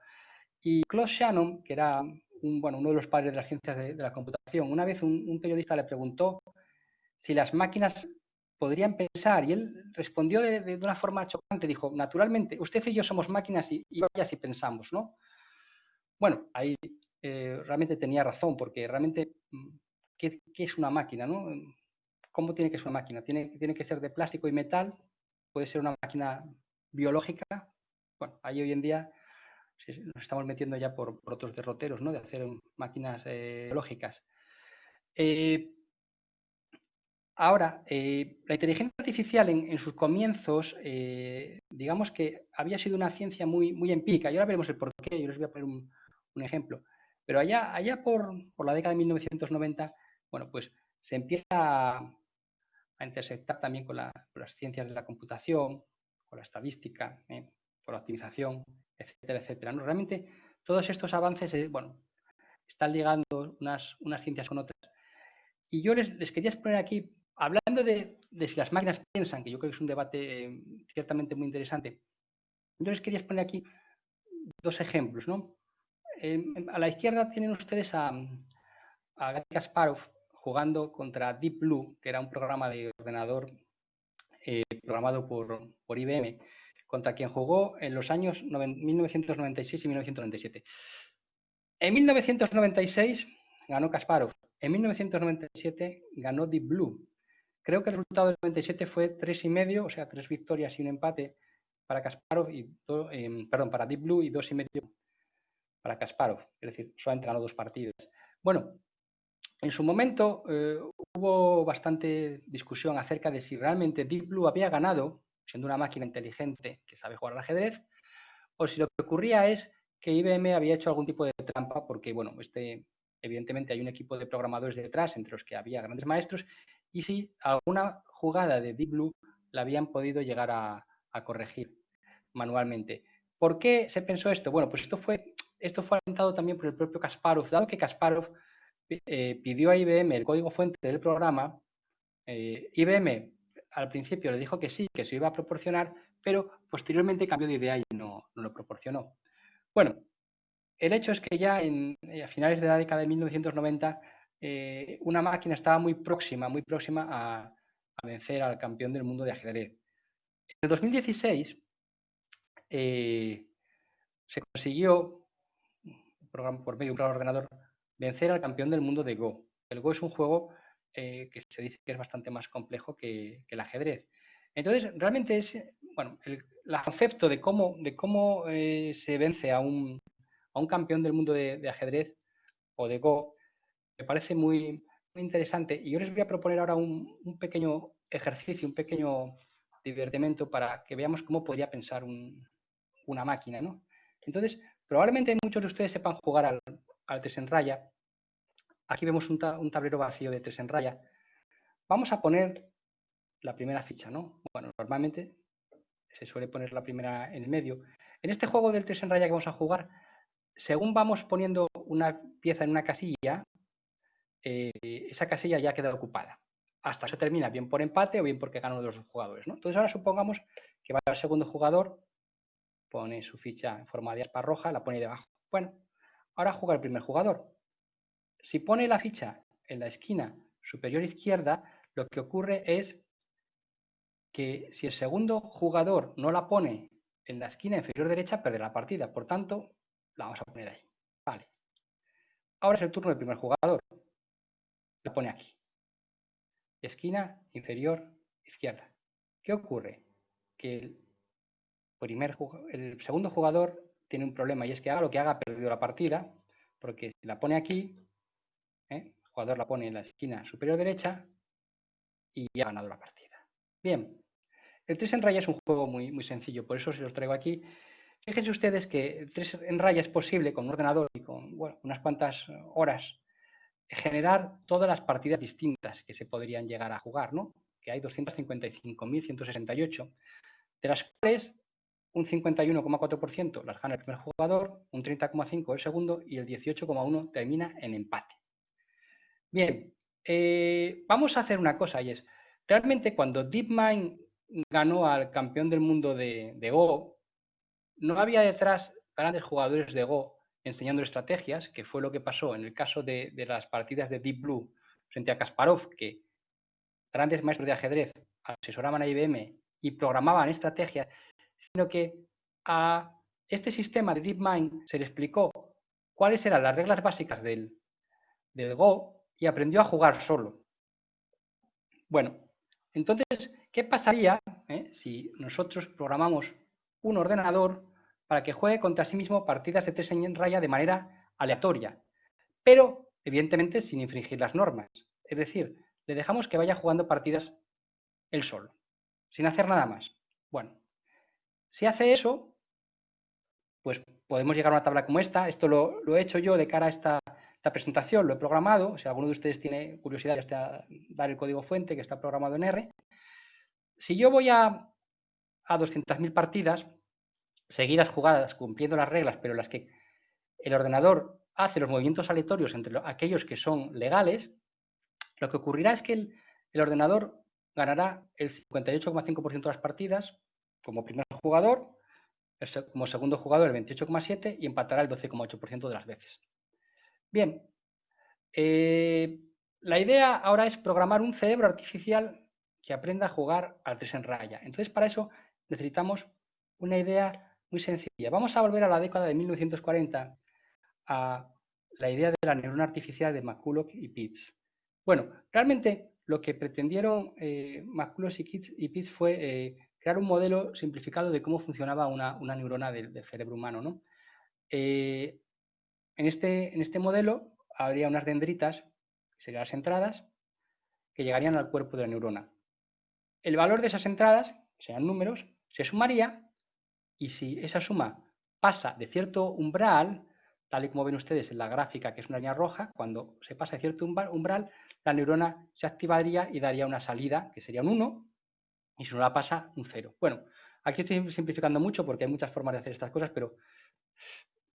Y Claude Shannon, que era uno de los padres de las ciencias de la computación, una vez un periodista le preguntó si las máquinas podrían pensar y él respondió de una forma chocante, dijo, naturalmente, usted y yo somos máquinas y vaya si pensamos, ¿no? Bueno, ahí realmente tenía razón, porque realmente, ¿qué es una máquina, no? ¿Cómo tiene que ser una máquina? ¿Tiene que ser de plástico y metal? ¿Puede ser una máquina biológica? Bueno, ahí hoy en día nos estamos metiendo ya por otros derroteros, ¿no? De hacer máquinas biológicas. Ahora, la inteligencia artificial en sus comienzos, digamos que había sido una ciencia muy empírica, y ahora veremos el porqué, yo les voy a poner un ejemplo. Pero allá por la década de 1990, bueno, pues se empieza a intersectar también con las ciencias de la computación, con la estadística, con la optimización, etcétera, etcétera, ¿no? Realmente todos estos avances, bueno, están ligando unas ciencias con otras. Y yo les quería exponer aquí, hablando de si las máquinas piensan, que yo creo que es un debate ciertamente muy interesante, Entonces quería poner aquí dos ejemplos, ¿no? A la izquierda tienen ustedes a Garry Kasparov jugando contra Deep Blue, que era un programa de ordenador programado por IBM, contra quien jugó en los años 1996 y 1997. En 1996 ganó Kasparov, en 1997 ganó Deep Blue. Creo que el resultado del 97 fue 3,5, o sea, 3 victorias y un empate para Kasparov para Deep Blue y 2,5 para Kasparov, es decir, solamente ganó 2 partidas. Bueno, en su momento hubo bastante discusión acerca de si realmente Deep Blue había ganado, siendo una máquina inteligente que sabe jugar al ajedrez, o si lo que ocurría es que IBM había hecho algún tipo de trampa, porque, bueno, evidentemente hay un equipo de programadores detrás, entre los que había grandes maestros, y si alguna jugada de Deep Blue la habían podido llegar a corregir manualmente. ¿Por qué se pensó esto? Bueno, pues esto fue alentado también por el propio Kasparov, dado que Kasparov pidió a IBM el código fuente del programa. IBM al principio le dijo que sí, que se iba a proporcionar, pero posteriormente cambió de idea y no lo proporcionó. Bueno, el hecho es que ya a finales de la década de 1990 una máquina estaba muy próxima a vencer al campeón del mundo de ajedrez. En el 2016 se consiguió, por medio de un programa ordenador, vencer al campeón del mundo de Go. El Go es un juego que se dice que es bastante más complejo que el ajedrez. Entonces, realmente es, bueno, el concepto de cómo se vence a un campeón del mundo de ajedrez o de Go me parece muy, muy interesante. Y yo les voy a proponer ahora un pequeño ejercicio, un pequeño divertimento para que veamos cómo podría pensar una máquina, ¿no? Entonces, probablemente muchos de ustedes sepan jugar al 3 en raya. Aquí vemos un tablero vacío de 3 en raya. Vamos a poner la primera ficha, ¿no? Bueno, normalmente se suele poner la primera en el medio. En este juego del 3 en raya que vamos a jugar, según vamos poniendo una pieza en una casilla, esa casilla ya queda ocupada. Hasta que se termina bien por empate o bien porque gana uno de los dos jugadores, ¿no? Entonces ahora supongamos que va el segundo jugador, pone su ficha en forma de aspa roja, la pone debajo. Bueno, ahora juega el primer jugador. Si pone la ficha en la esquina superior izquierda, lo que ocurre es que si el segundo jugador no la pone en la esquina inferior derecha, perderá la partida. Por tanto, la vamos a poner ahí. Vale. Ahora es el turno del primer jugador. La pone aquí. Esquina inferior izquierda. ¿Qué ocurre? Que el segundo jugador tiene un problema y es que haga lo que haga, ha perdido la partida, porque si la pone aquí, el jugador la pone en la esquina superior derecha y ya ha ganado la partida. Bien, el 3 en raya es un juego muy, muy sencillo, por eso se los traigo aquí. Fíjense ustedes que el 3 en raya es posible con un ordenador y con unas cuantas horas generar todas las partidas distintas que se podrían llegar a jugar, ¿no? Que hay 255.168, de las cuales un 51,4% las gana el primer jugador, un 30,5% el segundo y el 18,1% termina en empate. Bien, vamos a hacer una cosa y es, realmente cuando DeepMind ganó al campeón del mundo de Go, no había detrás grandes jugadores de Go enseñando estrategias, que fue lo que pasó en el caso de las partidas de Deep Blue frente a Kasparov, que grandes maestros de ajedrez asesoraban a IBM y programaban estrategias, sino que a este sistema de DeepMind se le explicó cuáles eran las reglas básicas del Go y aprendió a jugar solo. Bueno, entonces, ¿qué pasaría si nosotros programamos un ordenador para que juegue contra sí mismo partidas de 3 en raya de manera aleatoria, pero evidentemente sin infringir las normas? Es decir, le dejamos que vaya jugando partidas él solo, sin hacer nada más. Bueno, si hace eso, pues podemos llegar a una tabla como esta. Esto lo he hecho yo de cara a esta presentación, lo he programado. Si alguno de ustedes tiene curiosidad, ya está dar el código fuente que está programado en R. Si yo voy a 200.000 partidas, seguidas jugadas, cumpliendo las reglas, pero en las que el ordenador hace los movimientos aleatorios entre aquellos que son legales, lo que ocurrirá es que el ordenador ganará el 58,5% de las partidas como primer jugador, como segundo jugador el 28,7% y empatará el 12,8% de las veces. Bien, la idea ahora es programar un cerebro artificial que aprenda a jugar al 3 en raya. Entonces, para eso necesitamos una idea muy sencilla. Vamos a volver a la década de 1940 a la idea de la neurona artificial de McCulloch y Pitts. Bueno, realmente lo que pretendieron McCulloch y Pitts fue crear un modelo simplificado de cómo funcionaba una neurona del cerebro humano, ¿no? En este modelo habría unas dendritas, que serían las entradas, que llegarían al cuerpo de la neurona. El valor de esas entradas, que sean números, se sumaría y si esa suma pasa de cierto umbral, tal y como ven ustedes en la gráfica, que es una línea roja, cuando se pasa de cierto umbral, la neurona se activaría y daría una salida, que sería un 1, y si no la pasa, un 0. Bueno, aquí estoy simplificando mucho porque hay muchas formas de hacer estas cosas, pero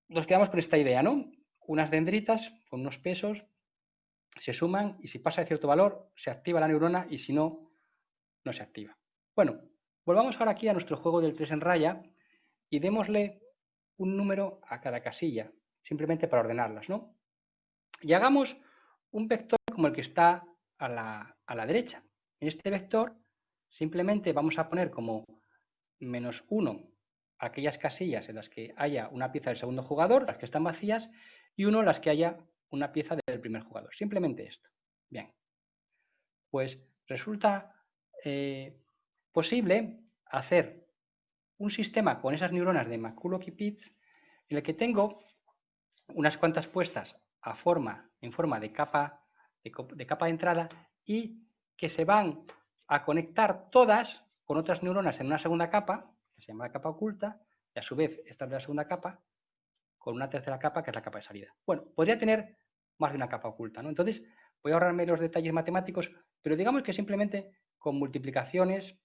nos quedamos con esta idea, ¿no? Unas dendritas con unos pesos se suman y si pasa de cierto valor, se activa la neurona y si no, no se activa. Bueno, volvamos ahora aquí a nuestro juego del 3 en raya y démosle un número a cada casilla, simplemente para ordenarlas, ¿no? Y hagamos un vector como el que está a la derecha. En este vector simplemente vamos a poner como -1 aquellas casillas en las que haya una pieza del segundo jugador, las que están vacías, y 1 las que haya una pieza del primer jugador. Simplemente esto. Bien. Pues resulta posible hacer un sistema con esas neuronas de McCulloch y Pitts en el que tengo unas cuantas puestas en forma de capa de entrada y que se van a conectar todas con otras neuronas en una segunda capa, que se llama la capa oculta, y a su vez esta es la segunda capa, con una tercera capa que es la capa de salida. Bueno, podría tener más de una capa oculta, ¿no? Entonces, voy a ahorrarme los detalles matemáticos, pero digamos que simplemente con multiplicaciones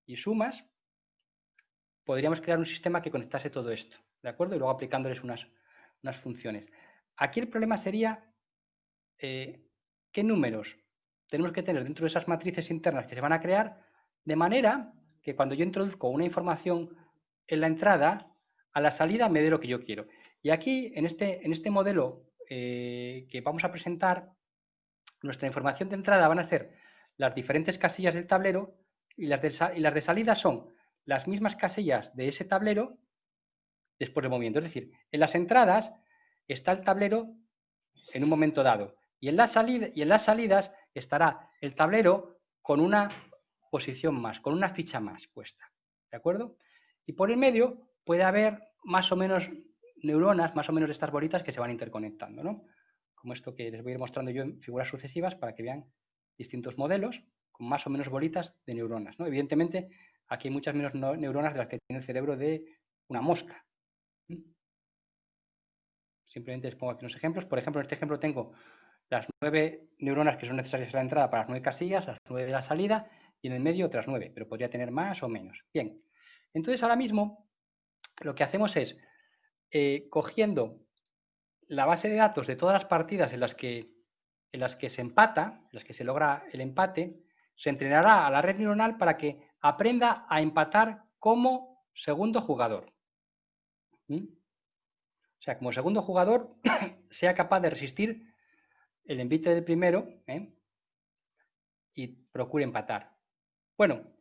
y sumas podríamos crear un sistema que conectase todo esto, ¿de acuerdo? Y luego aplicándoles unas funciones. Aquí el problema sería qué números tenemos que tener dentro de esas matrices internas que se van a crear, de manera que cuando yo introduzco una información en la entrada, a la salida me dé lo que yo quiero. Y aquí, en este modelo que vamos a presentar, nuestra información de entrada van a ser las diferentes casillas del tablero y las de salida son las mismas casillas de ese tablero después del movimiento. Es decir, en las entradas está el tablero en un momento dado y en las salidas estará el tablero con una posición más, con una ficha más puesta. ¿De acuerdo? Y por el medio puede haber más o menos neuronas, más o menos de estas bolitas que se van interconectando, ¿no? Como esto que les voy a ir mostrando yo en figuras sucesivas para que vean distintos modelos con más o menos bolitas de neuronas, ¿no? Evidentemente, aquí hay muchas menos neuronas de las que tiene el cerebro de una mosca. Simplemente les pongo aquí unos ejemplos. Por ejemplo, en este ejemplo tengo las 9 neuronas que son necesarias a la entrada para las 9 casillas, las 9 de la salida y en el medio otras 9, pero podría tener más o menos. Bien, entonces ahora mismo lo que hacemos es, cogiendo la base de datos de todas las partidas en las que se empata, en las que se logra el empate, se entrenará a la red neuronal para que aprenda a empatar como segundo jugador. O sea, como segundo jugador sea capaz de resistir el envite del primero y procure empatar. Bueno,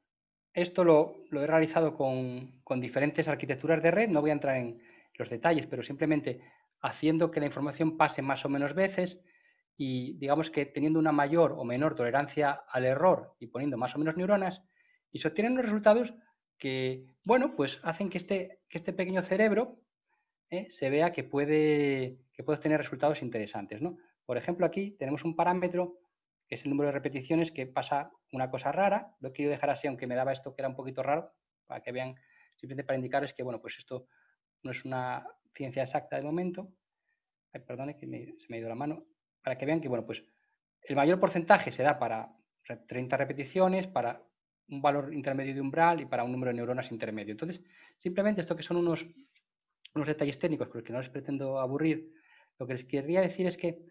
esto lo he realizado con diferentes arquitecturas de red, no voy a entrar en los detalles, pero simplemente haciendo que la información pase más o menos veces y digamos que teniendo una mayor o menor tolerancia al error y poniendo más o menos neuronas, y se obtienen unos resultados que, bueno, pues hacen que este pequeño cerebro se vea que puede obtener resultados interesantes, ¿no? Por ejemplo, aquí tenemos un parámetro que es el número de repeticiones, que pasa una cosa rara. Lo quiero dejar así, aunque me daba esto que era un poquito raro, para que vean, simplemente para indicarles que, bueno, pues esto no es una ciencia exacta de momento. Ay, perdone que se me ha ido la mano. Para que vean que, bueno, pues el mayor porcentaje se da para 30 repeticiones, para un valor intermedio de umbral y para un número de neuronas intermedio. Entonces, simplemente esto que son unos detalles técnicos con los que no les pretendo aburrir, lo que les querría decir es que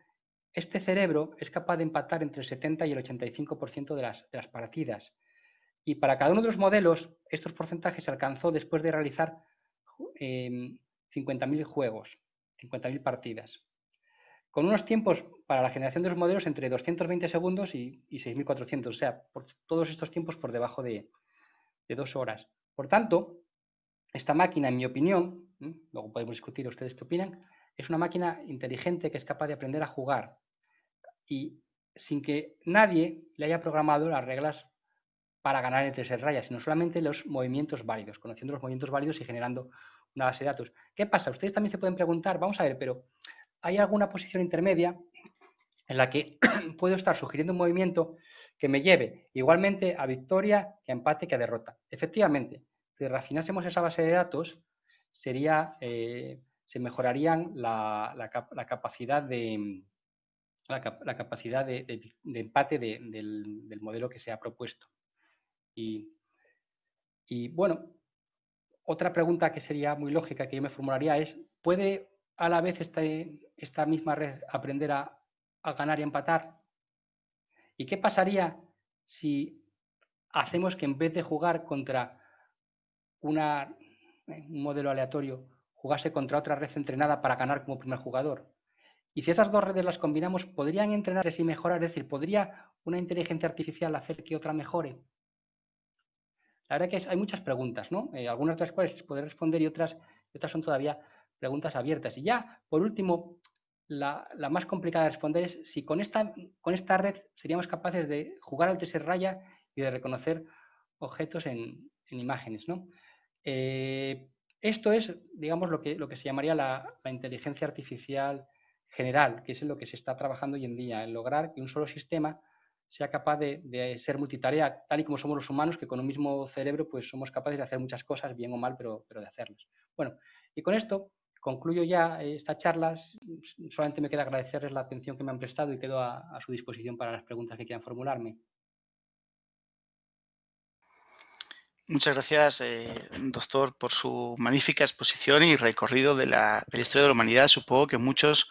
este cerebro es capaz de empatar entre el 70 y el 85% de las partidas. Y para cada uno de los modelos, estos porcentajes se alcanzó después de realizar 50.000 juegos, 50.000 partidas, con unos tiempos para la generación de los modelos entre 220 segundos y 6.400, o sea, por todos estos tiempos por debajo de 2 horas. Por tanto, esta máquina, en mi opinión, luego podemos discutir ustedes qué opinan, es una máquina inteligente que es capaz de aprender a jugar y sin que nadie le haya programado las reglas para ganar entre 6 rayas, sino solamente los movimientos válidos, conociendo los movimientos válidos y generando una base de datos. ¿Qué pasa? Ustedes también se pueden preguntar, vamos a ver, pero ¿hay alguna posición intermedia en la que puedo estar sugiriendo un movimiento que me lleve igualmente a victoria, que a empate, que a derrota? Efectivamente, si refinásemos esa base de datos, se mejorarían la capacidad de empate del modelo que se ha propuesto. Y bueno, otra pregunta que sería muy lógica que yo me formularía es, ¿puede a la vez esta misma red aprender a ganar y empatar? ¿Y qué pasaría si hacemos que en vez de jugar contra un modelo aleatorio, jugase contra otra red entrenada para ganar como primer jugador? Y si esas dos redes las combinamos, ¿podrían entrenarse y mejorar? Es decir, ¿podría una inteligencia artificial hacer que otra mejore? La verdad que hay muchas preguntas, ¿no? Algunas de las cuales podré responder y otras son todavía preguntas abiertas. Y ya, por último, la más complicada de responder es si con esta red seríamos capaces de jugar al tercer raya y de reconocer objetos en imágenes, ¿no? Esto es, digamos, lo que se llamaría la inteligencia artificial general, que es en lo que se está trabajando hoy en día, en lograr que un solo sistema sea capaz de ser multitarea, tal y como somos los humanos, que con un mismo cerebro pues somos capaces de hacer muchas cosas, bien o mal, pero de hacerlas. Bueno, y con esto concluyo ya esta charla. Solamente me queda agradecerles la atención que me han prestado y quedo a su disposición para las preguntas que quieran formularme. Muchas gracias, doctor, por su magnífica exposición y recorrido de la historia de la humanidad. Supongo que muchos,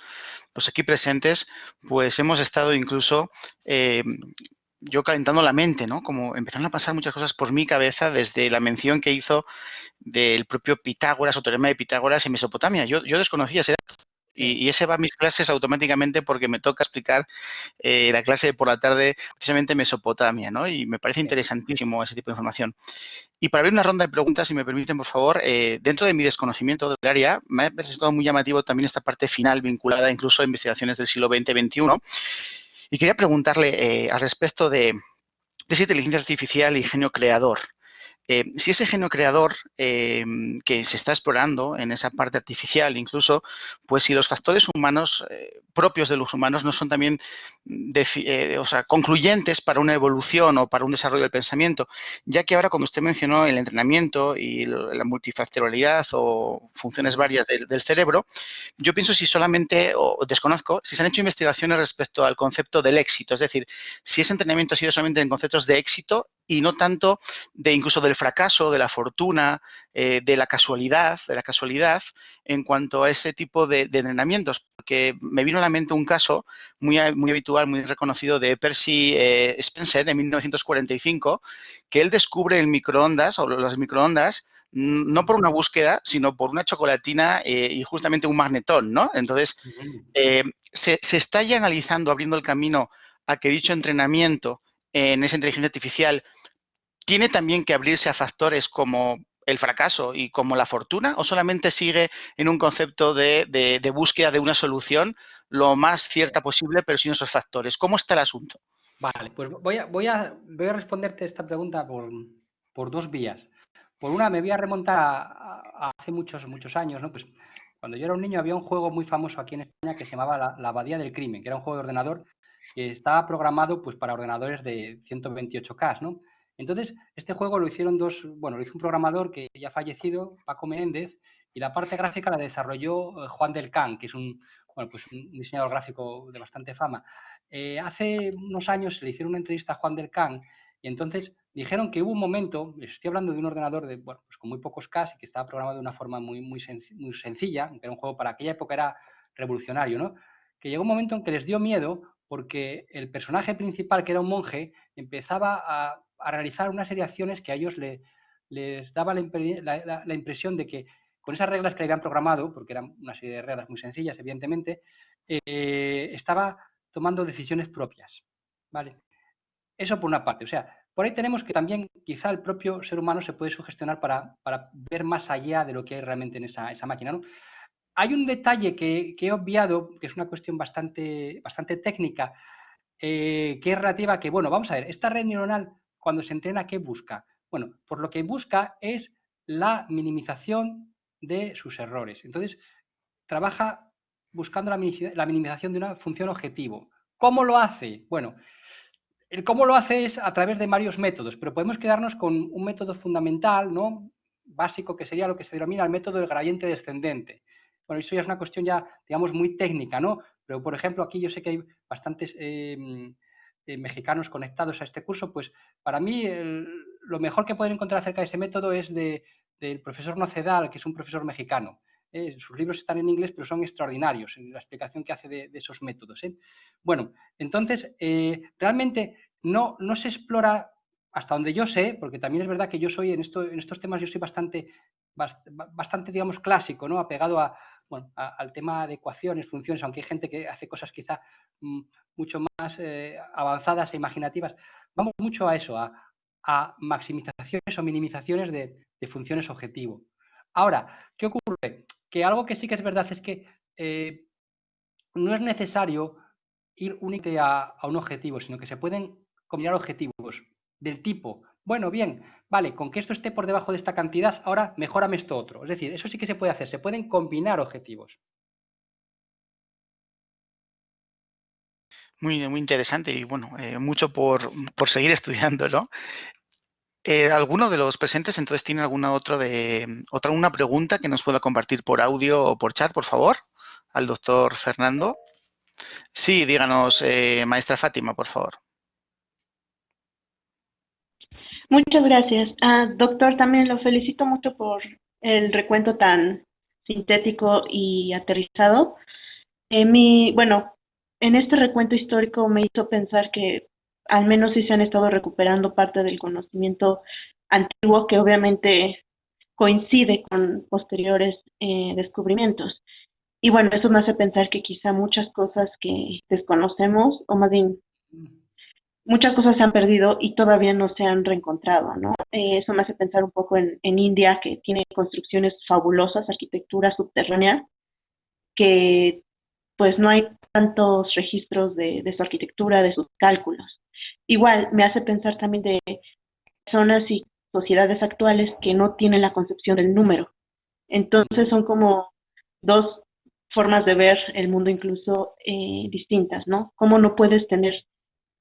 los aquí presentes, pues hemos estado incluso yo calentando la mente, ¿no? Como empezaron a pasar muchas cosas por mi cabeza desde la mención que hizo del propio Pitágoras o teorema de Pitágoras en Mesopotamia. Yo desconocía ese dato. Y ese va a mis clases automáticamente porque me toca explicar la clase de por la tarde, precisamente Mesopotamia, ¿no? Y me parece interesantísimo ese tipo de información. Y para abrir una ronda de preguntas, si me permiten, por favor, dentro de mi desconocimiento del área, me ha resultado muy llamativo también esta parte final vinculada incluso a investigaciones del siglo XX-XXI. Y quería preguntarle al respecto de esa inteligencia artificial y genio creador. Si ese genio creador que se está explorando en esa parte artificial, incluso, pues si los factores humanos propios de los humanos no son también concluyentes para una evolución o para un desarrollo del pensamiento, ya que ahora cuando usted mencionó el entrenamiento y la multifactorialidad o funciones varias del cerebro, yo pienso si solamente, o desconozco, si se han hecho investigaciones respecto al concepto del éxito, es decir, si ese entrenamiento ha sido solamente en conceptos de éxito y no tanto de incluso del fracaso, de la fortuna, de la casualidad, en cuanto a ese tipo de entrenamientos. Porque me vino a la mente un caso muy habitual, muy reconocido de Percy Spencer en 1945, que él descubre el microondas o las microondas no por una búsqueda, sino por una chocolatina y justamente un magnetón, ¿no? Entonces, se está ya analizando, abriendo el camino a que dicho entrenamiento en esa inteligencia artificial tiene también que abrirse a factores como el fracaso y como la fortuna, o solamente sigue en un concepto de búsqueda de una solución lo más cierta posible, pero sin esos factores. ¿Cómo está el asunto? Vale, pues voy a responderte esta pregunta por dos vías. Por una, me voy a remontar a hace muchos años, ¿no? Pues cuando yo era un niño había un juego muy famoso aquí en España que se llamaba la Abadía del Crimen, que era un juego de ordenador que estaba programado pues para ordenadores de 128K, ¿no? Entonces, este juego lo hicieron lo hizo un programador que ya ha fallecido, Paco Menéndez, y la parte gráfica la desarrolló Juan del Can, que es un diseñador gráfico de bastante fama. Hace unos años se le hicieron una entrevista a Juan del Can y entonces dijeron que hubo un momento, les estoy hablando de un ordenador pues con muy pocos K y que estaba programado de una forma muy sencilla, que era un juego para aquella época era revolucionario, ¿no? Que llegó un momento en que les dio miedo porque el personaje principal, que era un monje, empezaba a realizar una serie de acciones que a ellos les daba la impresión de que con esas reglas que le habían programado, porque eran una serie de reglas muy sencillas, evidentemente, estaba tomando decisiones propias, ¿vale? Eso por una parte. O sea, por ahí tenemos que también quizá el propio ser humano se puede sugestionar para ver más allá de lo que hay realmente en esa máquina, ¿no? Hay un detalle que he obviado, que es una cuestión bastante técnica, que es relativa a que, bueno, vamos a ver, esta red neuronal, cuando se entrena, ¿qué busca? Bueno, por lo que busca es la minimización de sus errores. Entonces, trabaja buscando la minimización de una función objetivo. ¿Cómo lo hace? Bueno, el cómo lo hace es a través de varios métodos, pero podemos quedarnos con un método fundamental, ¿no? Básico, que sería lo que se denomina el método del gradiente descendente. Bueno, eso ya es una cuestión ya, digamos, muy técnica, ¿no? Pero, por ejemplo, aquí yo sé que hay bastantes mexicanos conectados a este curso, pues para mí lo mejor que pueden encontrar acerca de ese método es del profesor Nocedal, que es un profesor mexicano. Sus libros están en inglés, pero son extraordinarios en la explicación que hace de esos métodos. Bueno, entonces, realmente no se explora, hasta donde yo sé, porque también es verdad que yo soy, en estos temas, yo soy bastante, digamos, clásico, ¿no? Apegado al tema de ecuaciones, funciones, aunque hay gente que hace cosas quizá mucho más avanzadas e imaginativas. Vamos mucho a eso, a maximizaciones o minimizaciones de funciones objetivo. Ahora, ¿qué ocurre? Que algo que sí que es verdad es que no es necesario ir únicamente a un objetivo, sino que se pueden combinar objetivos del tipo, bueno, bien, vale, con que esto esté por debajo de esta cantidad, ahora mejórame esto otro. Es decir, eso sí que se puede hacer, se pueden combinar objetivos. Muy, muy interesante y bueno, mucho por seguir estudiando, ¿no? ¿Alguno de los presentes entonces tiene una pregunta que nos pueda compartir por audio o por chat, por favor? Al doctor Fernando. Sí, díganos, maestra Fátima, por favor. Muchas gracias. Doctor, también lo felicito mucho por el recuento tan sintético y aterrizado. Bueno, en este recuento histórico me hizo pensar que al menos sí se han estado recuperando parte del conocimiento antiguo que obviamente coincide con posteriores descubrimientos. Y bueno, eso me hace pensar que quizá muchas cosas que desconocemos, o más bien muchas cosas se han perdido y todavía no se han reencontrado, ¿no? Eso me hace pensar un poco en India, que tiene construcciones fabulosas, arquitectura subterránea, que pues no hay tantos registros de su arquitectura, de sus cálculos. Igual me hace pensar también de personas y sociedades actuales que no tienen la concepción del número. Entonces son como dos formas de ver el mundo incluso distintas, ¿no? Cómo no puedes tener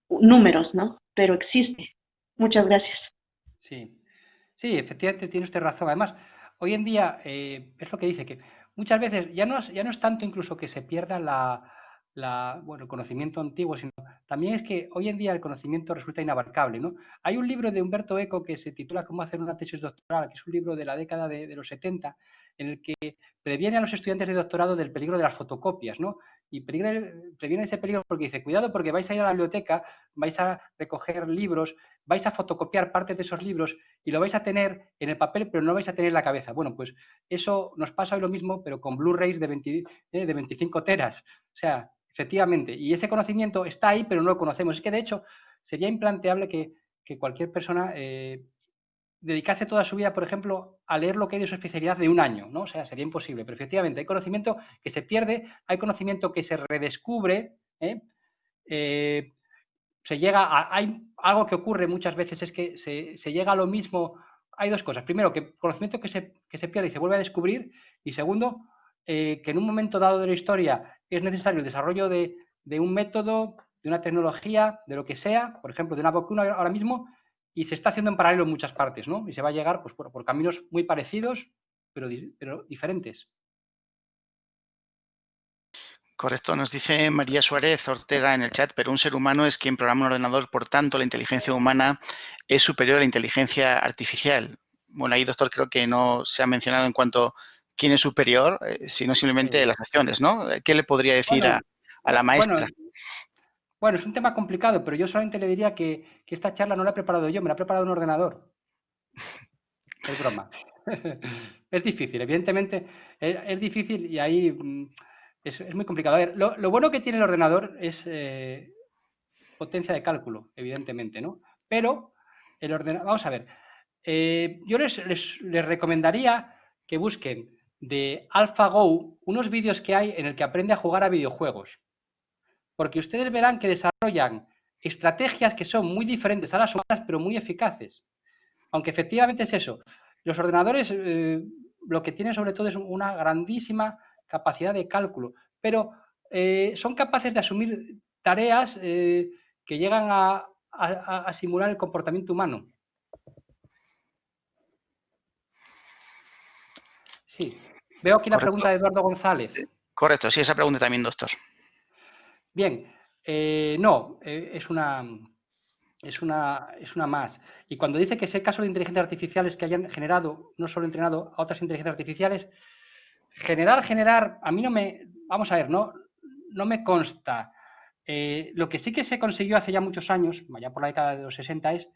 números, ¿no? Pero existe. Muchas gracias. Sí, sí, efectivamente tiene usted razón. Además, hoy en día es lo que dice, que muchas veces ya no es tanto incluso que se pierda el conocimiento antiguo, sino también es que hoy en día el conocimiento resulta inabarcable, ¿no? Hay un libro de Humberto Eco que se titula Cómo hacer una tesis doctoral, que es un libro de la década de los 70, en el que previene a los estudiantes de doctorado del peligro de las fotocopias, ¿no? Y previene ese peligro porque dice, cuidado porque vais a ir a la biblioteca, vais a recoger libros, vais a fotocopiar partes de esos libros y lo vais a tener en el papel, pero no vais a tener en la cabeza. Bueno, pues eso nos pasa hoy lo mismo, pero con Blu-rays de 25 teras. O sea, efectivamente, y ese conocimiento está ahí, pero no lo conocemos. Es que, de hecho, sería implanteable que cualquier persona dedicase toda su vida, por ejemplo, a leer lo que hay de su especialidad de un año, ¿no? O sea, sería imposible. Pero efectivamente, hay conocimiento que se pierde, hay conocimiento que se redescubre, hay algo que ocurre muchas veces, es que se llega a lo mismo. Hay dos cosas. Primero, que conocimiento que se pierde y se vuelve a descubrir. Y segundo, que en un momento dado de la historia es necesario el desarrollo de un método, de una tecnología, de lo que sea, por ejemplo, de una vacuna ahora mismo, y se está haciendo en paralelo en muchas partes, ¿no? Y se va a llegar pues, por caminos muy parecidos, pero diferentes. Correcto, nos dice María Suárez Ortega en el chat, pero un ser humano es quien programa un ordenador, por tanto, la inteligencia humana es superior a la inteligencia artificial. Bueno, ahí, doctor, creo que no se ha mencionado en cuanto a quién es superior, sino simplemente las acciones, ¿no? ¿Qué le podría decir Bueno, a la maestra? bueno, es un tema complicado, pero yo solamente le diría que esta charla no la he preparado yo, me la ha preparado un ordenador. Es broma. Es difícil, evidentemente es difícil y ahí es muy complicado. A ver, lo bueno que tiene el ordenador es potencia de cálculo, evidentemente, ¿no? Pero el ordenador, vamos a ver, yo les recomendaría que busquen de AlphaGo unos vídeos que hay en el que aprende a jugar a videojuegos. Porque ustedes verán que desarrollan estrategias que son muy diferentes a las humanas, pero muy eficaces. Aunque efectivamente es eso. Los ordenadores lo que tienen sobre todo es una grandísima capacidad de cálculo, pero son capaces de asumir tareas que llegan a simular el comportamiento humano. Sí. Veo aquí la Correcto. pregunta de Eduardo González. Correcto, sí, esa pregunta también, doctor. Bien, no, es una más. Y cuando dice que ese caso de inteligencias artificiales que hayan generado, no solo entrenado a otras inteligencias artificiales, generar, a mí no me, vamos a ver, no me consta. Lo que sí que se consiguió hace ya muchos años, ya por la década de los 60, es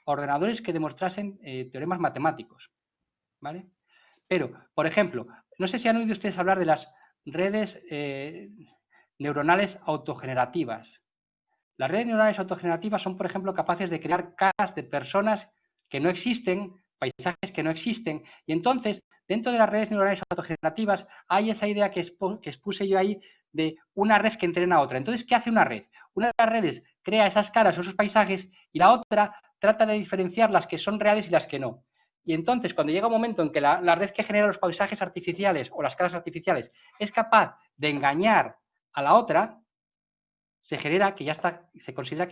ordenadores que demostrasen teoremas matemáticos, ¿vale? Pero, por ejemplo, no sé si han oído ustedes hablar de las redes neuronales autogenerativas. Las redes neuronales autogenerativas son, por ejemplo, capaces de crear caras de personas que no existen, paisajes que no existen, y entonces, dentro de las redes neuronales autogenerativas, hay esa idea que expuse yo ahí de una red que entrena a otra. Entonces, ¿qué hace una red? Una de las redes crea esas caras o esos paisajes y la otra trata de diferenciar las que son reales y las que no. Y entonces, cuando llega un momento en que la red que genera los paisajes artificiales o las caras artificiales es capaz de engañar a la otra, se considera que ya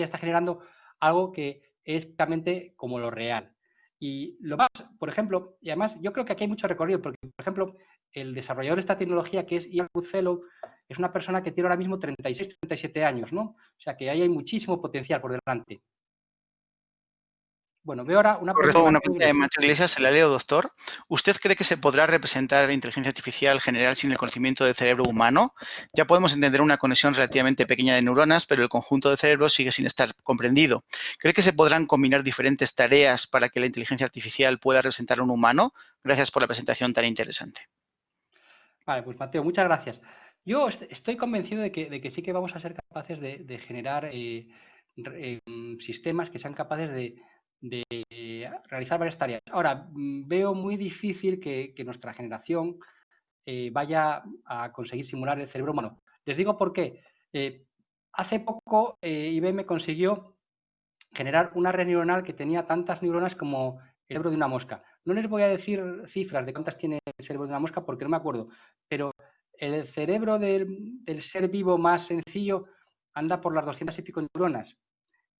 está generando algo que es realmente como lo real. Y lo más, por ejemplo, y además yo creo que aquí hay mucho recorrido, porque, por ejemplo, el desarrollador de esta tecnología, que es Ian Goodfellow, es una persona que tiene ahora mismo 36, 37 años, ¿no? O sea que ahí hay muchísimo potencial por delante. Bueno, veo ahora una pregunta Correcto, una pregunta de Macho Iglesias, se la leo, doctor. ¿Usted cree que se podrá representar la inteligencia artificial general sin el conocimiento del cerebro humano? Ya podemos entender una conexión relativamente pequeña de neuronas, pero el conjunto de cerebros sigue sin estar comprendido. ¿Cree que se podrán combinar diferentes tareas para que la inteligencia artificial pueda representar a un humano? Gracias por la presentación tan interesante. Vale, pues Mateo, muchas gracias. Yo estoy convencido de que sí que vamos a ser capaces de generar sistemas que sean capaces de realizar varias tareas. Ahora, veo muy difícil que nuestra generación vaya a conseguir simular el cerebro humano. Les digo por qué. Hace poco IBM consiguió generar una red neuronal que tenía tantas neuronas como el cerebro de una mosca. No les voy a decir cifras de cuántas tiene el cerebro de una mosca porque no me acuerdo, pero el cerebro del ser vivo más sencillo anda por las 200 y pico neuronas.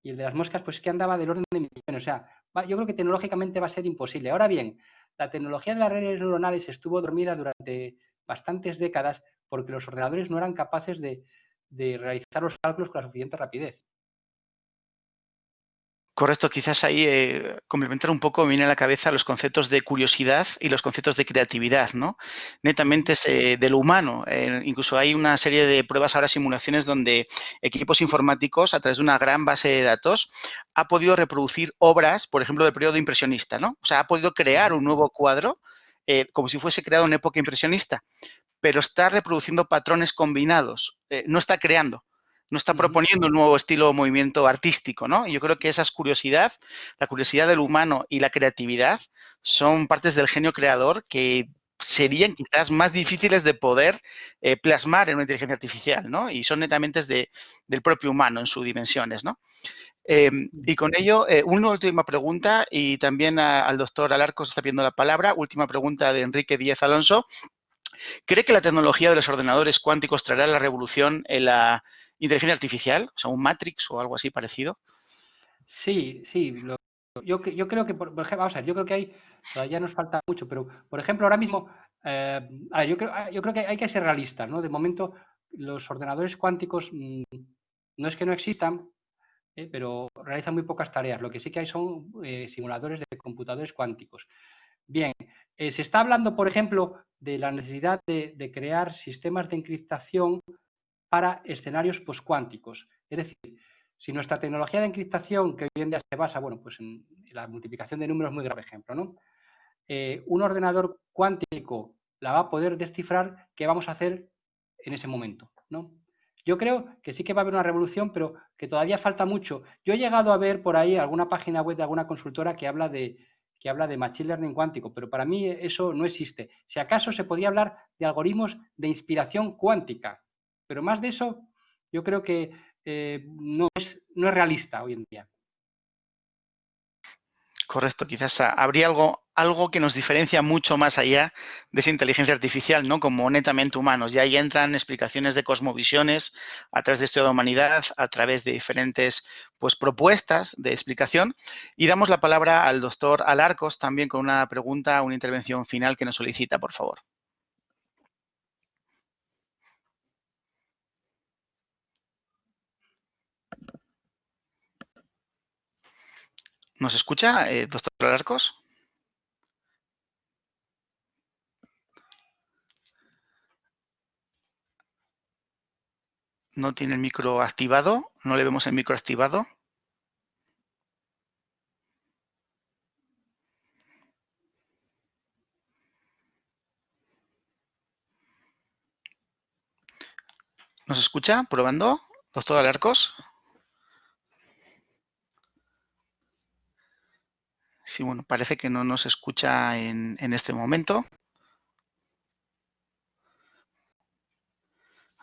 Y el de las moscas, pues que andaba del orden de millones. O sea, yo creo que tecnológicamente va a ser imposible. Ahora bien, la tecnología de las redes neuronales estuvo dormida durante bastantes décadas porque los ordenadores no eran capaces de realizar los cálculos con la suficiente rapidez. Correcto, quizás ahí complementar un poco me viene a la cabeza los conceptos de curiosidad y los conceptos de creatividad, ¿no? Netamente es de lo humano. Incluso hay una serie de pruebas ahora, simulaciones, donde equipos informáticos, a través de una gran base de datos, ha podido reproducir obras, por ejemplo, del periodo impresionista, ¿no? O sea, ha podido crear un nuevo cuadro como si fuese creado en época impresionista, pero está reproduciendo patrones combinados, no está creando. No está proponiendo un nuevo estilo o movimiento artístico, ¿no? Y yo creo que esa curiosidad, la curiosidad del humano y la creatividad son partes del genio creador que serían quizás más difíciles de poder plasmar en una inteligencia artificial, ¿no? Y son netamente del propio humano en sus dimensiones, ¿no? Y con ello, una última pregunta, y también al doctor Alarcos está pidiendo la palabra. Última pregunta de Enrique Díez Alonso. ¿Cree que la tecnología de los ordenadores cuánticos traerá la revolución en la inteligencia artificial? O sea, un Matrix o algo así parecido. Sí, sí. Yo creo que, por ejemplo, vamos a ver, yo creo que todavía nos falta mucho, pero, por ejemplo, ahora mismo, yo creo que hay que ser realistas, ¿no? De momento, los ordenadores cuánticos no es que no existan, pero realizan muy pocas tareas. Lo que sí que hay son simuladores de computadores cuánticos. Bien, se está hablando, por ejemplo, de la necesidad de crear sistemas de encriptación para escenarios poscuánticos. Es decir, si nuestra tecnología de encriptación, que hoy en día se basa, bueno, pues en la multiplicación de números, muy grave ejemplo, ¿no? un ordenador cuántico la va a poder descifrar, ¿qué vamos a hacer en ese momento, ¿no? Yo creo que sí que va a haber una revolución, pero que todavía falta mucho. Yo he llegado a ver por ahí alguna página web de alguna consultora que habla de Machine Learning cuántico, pero para mí eso no existe. Si acaso se podría hablar de algoritmos de inspiración cuántica, pero más de eso yo creo que no es realista hoy en día. Correcto, quizás habría algo que nos diferencia mucho más allá de esa inteligencia artificial, ¿no? Como netamente humanos. Y ahí entran explicaciones de cosmovisiones a través de historia de la humanidad, a través de diferentes pues, propuestas de explicación. Y damos la palabra al doctor Alarcos también con una pregunta, una intervención final que nos solicita, por favor. ¿Nos escucha, doctor Alarcos? No tiene el micro activado, no le vemos el micro activado. ¿Nos escucha? ¿Probando? Doctor Alarcos. Sí, bueno, parece que no nos escucha en este momento.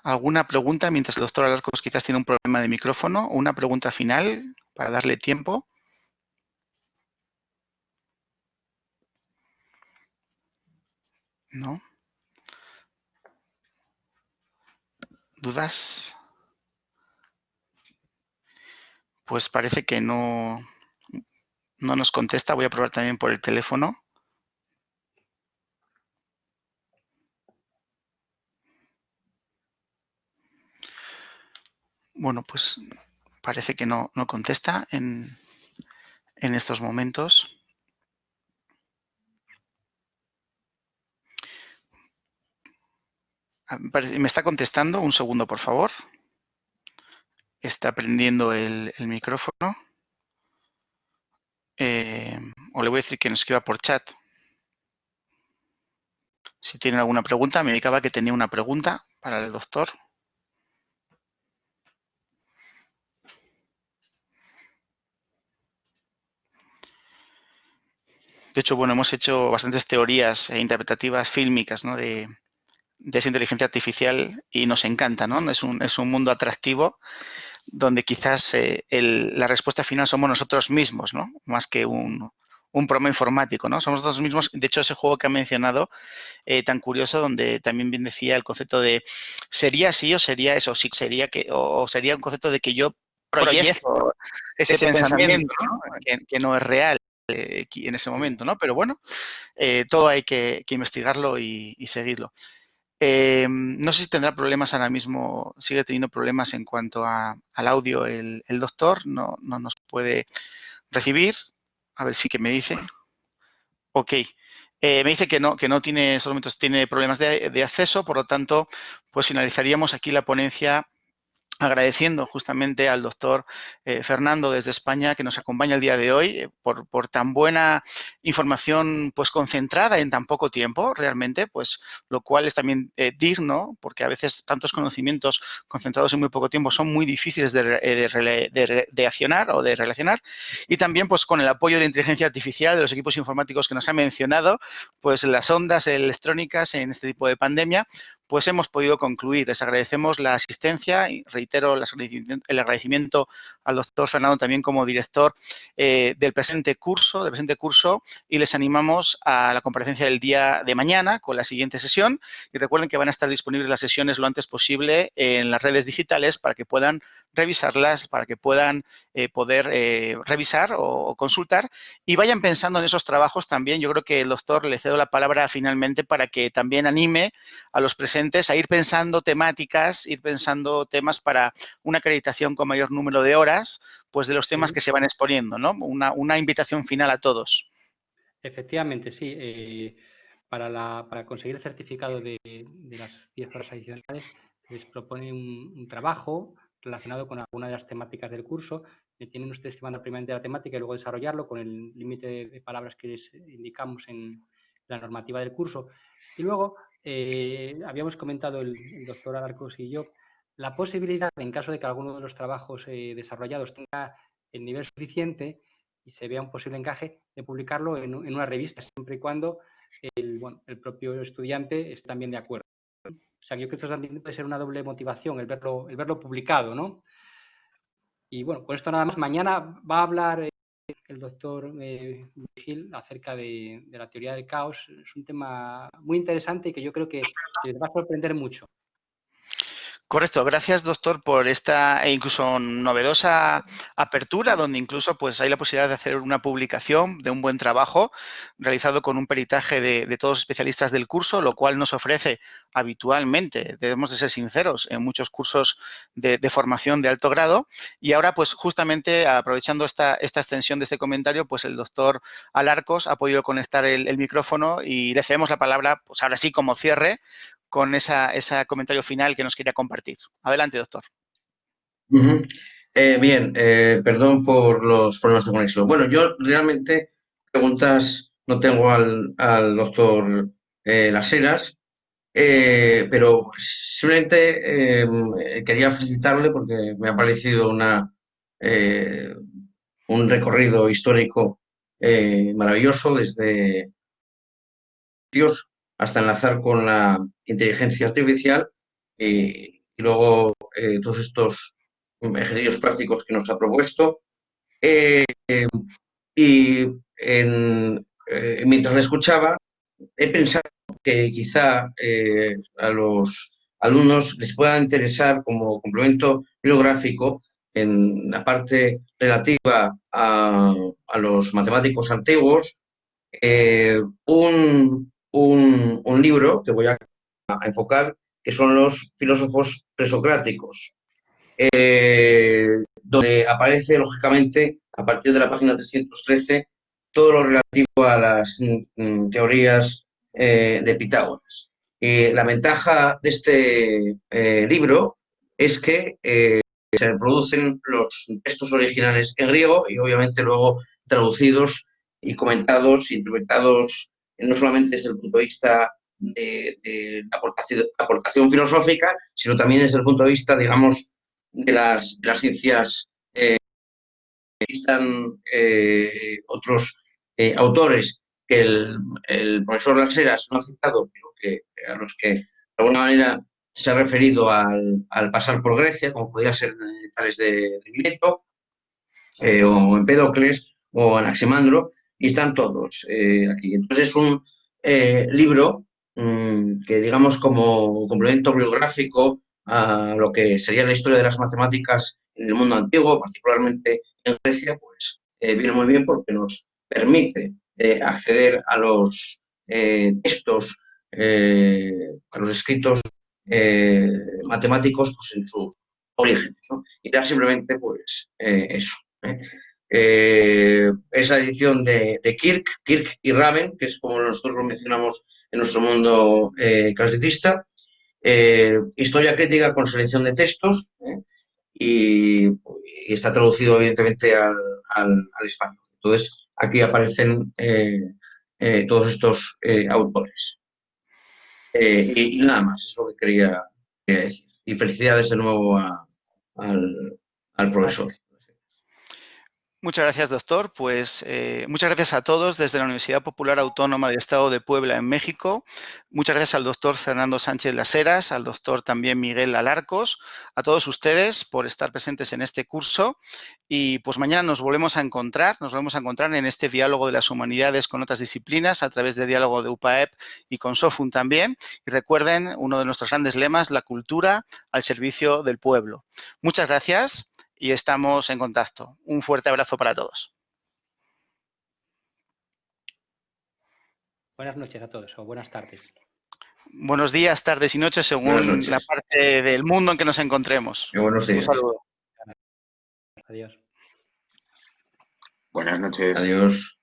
¿Alguna pregunta mientras el doctor Alarcos quizás tiene un problema de micrófono? ¿Una pregunta final para darle tiempo? ¿No? ¿Dudas? Pues parece que no nos contesta. Voy a probar también por el teléfono. Bueno, pues parece que no contesta en estos momentos. Me está contestando. Un segundo, por favor. Está prendiendo el micrófono. O le voy a decir que nos escriba por chat. Si tiene alguna pregunta, me indicaba que tenía una pregunta para el doctor. De hecho, bueno, hemos hecho bastantes teorías interpretativas fílmicas, ¿no? de esa inteligencia artificial y nos encanta, ¿no? Es un mundo atractivo donde quizás la respuesta final somos nosotros mismos, ¿no? Más que un programa informático, ¿no? Somos nosotros mismos. De hecho, ese juego que ha mencionado, tan curioso, donde también bien decía el concepto de ¿sería así o sería eso? Sí, o sería un concepto de que yo proyecto ese pensamiento, ¿no? Que no es real en ese momento, ¿no? Pero bueno, todo hay que investigarlo y seguirlo. No sé si tendrá problemas ahora mismo, sigue teniendo problemas en cuanto al audio el doctor, no nos puede recibir. A ver si que me dice. Ok. Me dice que no tiene, en estos momentos tiene problemas de acceso, por lo tanto, pues finalizaríamos aquí la ponencia agradeciendo justamente al doctor Fernando desde España que nos acompaña el día de hoy por tan buena información pues concentrada en tan poco tiempo realmente, pues lo cual es también digno porque a veces tantos conocimientos concentrados en muy poco tiempo son muy difíciles de accionar o de relacionar, y también pues con el apoyo de la inteligencia artificial de los equipos informáticos que nos ha mencionado, pues las ondas electrónicas en este tipo de pandemia, pues hemos podido concluir. Les agradecemos la asistencia y reitero el agradecimiento al doctor Fernando también como director del presente curso, y les animamos a la comparecencia del día de mañana con la siguiente sesión. Y recuerden que van a estar disponibles las sesiones lo antes posible en las redes digitales para que puedan revisarlas, para que puedan poder revisar o consultar y vayan pensando en esos trabajos también. Yo creo que el doctor le cedo la palabra finalmente para que también anime a los presentes a ir pensando temáticas, ir pensando temas para una acreditación con mayor número de horas, pues de los temas que se van exponiendo, ¿no? Una invitación final a todos. Efectivamente, sí. Para conseguir el certificado de las 10 horas adicionales, les propone un trabajo relacionado con alguna de las temáticas del curso. Tienen ustedes que mandar primeramente la temática y luego desarrollarlo con el límite de palabras que les indicamos en la normativa del curso. Y luego, habíamos comentado el doctor Alarcos y yo, la posibilidad, en caso de que alguno de los trabajos desarrollados tenga el nivel suficiente y se vea un posible encaje, de publicarlo en una revista, siempre y cuando el propio estudiante esté también de acuerdo. O sea, yo creo que esto también puede ser una doble motivación, el verlo publicado, ¿no? Y bueno, con esto nada más. Mañana va a hablar el doctor Vigil acerca de la teoría del caos. Es un tema muy interesante y que yo creo que les va a sorprender mucho. Correcto, gracias doctor por esta incluso novedosa apertura, donde incluso pues hay la posibilidad de hacer una publicación de un buen trabajo realizado con un peritaje de todos los especialistas del curso, lo cual nos ofrece habitualmente, debemos de ser sinceros, en muchos cursos de formación de alto grado. Y ahora pues justamente aprovechando esta extensión de este comentario, pues el doctor Alarcos ha podido conectar el micrófono y le cedemos la palabra, pues ahora sí como cierre, con ese comentario final que nos quería compartir. Adelante, doctor. Bien, perdón por los problemas de conexión. Bueno, yo realmente preguntas no tengo al doctor Las Heras, pero simplemente quería felicitarle porque me ha parecido un recorrido histórico maravilloso desde Dios hasta enlazar con la inteligencia artificial y luego todos estos ejercicios prácticos que nos ha propuesto. Y mientras le escuchaba, he pensado que quizá a los alumnos les pueda interesar como complemento bibliográfico en la parte relativa a los matemáticos antiguos, un libro que voy a enfocar, que son los filósofos presocráticos, donde aparece, lógicamente, a partir de la página 313, todo lo relativo a las teorías de Pitágoras. La ventaja de este libro es que se reproducen los textos originales en griego y obviamente luego traducidos y comentados, interpretados no solamente desde el punto de vista de la aportación filosófica, sino también desde el punto de vista, digamos, de las ciencias. Existan otros autores que el profesor Las Heras no ha citado, pero a los que de alguna manera se ha referido al pasar por Grecia, como podría ser Tales de Mileto, o Empédocles, o Anaximandro, y están todos aquí. Entonces es un libro que, digamos, como complemento bibliográfico a lo que sería la historia de las matemáticas en el mundo antiguo, particularmente en Grecia, pues viene muy bien porque nos permite acceder a los textos, a los escritos matemáticos pues, en sus orígenes, ¿no? Y da simplemente pues eso. Es la edición de Kirk y Raven, que es como nosotros lo mencionamos en nuestro mundo clasicista. Historia crítica con selección de textos y está traducido evidentemente al español. Entonces, aquí aparecen todos estos autores. Y nada más, es lo que quería decir. Y felicidades de nuevo al profesor. Muchas gracias, doctor. Pues muchas gracias a todos desde la Universidad Popular Autónoma del Estado de Puebla en México. Muchas gracias al doctor Fernando Sánchez Las Heras, al doctor también Miguel Alarcos, a todos ustedes por estar presentes en este curso. Y pues mañana nos volvemos a encontrar en este diálogo de las humanidades con otras disciplinas a través del diálogo de UPAEP y con SOFUN también. Y recuerden uno de nuestros grandes lemas, la cultura al servicio del pueblo. Muchas gracias. Y estamos en contacto. Un fuerte abrazo para todos. Buenas noches a todos o buenas tardes. Buenos días, tardes y noches según la parte del mundo en que nos encontremos. Buenos días. Un saludo. Adiós. Buenas noches. Adiós.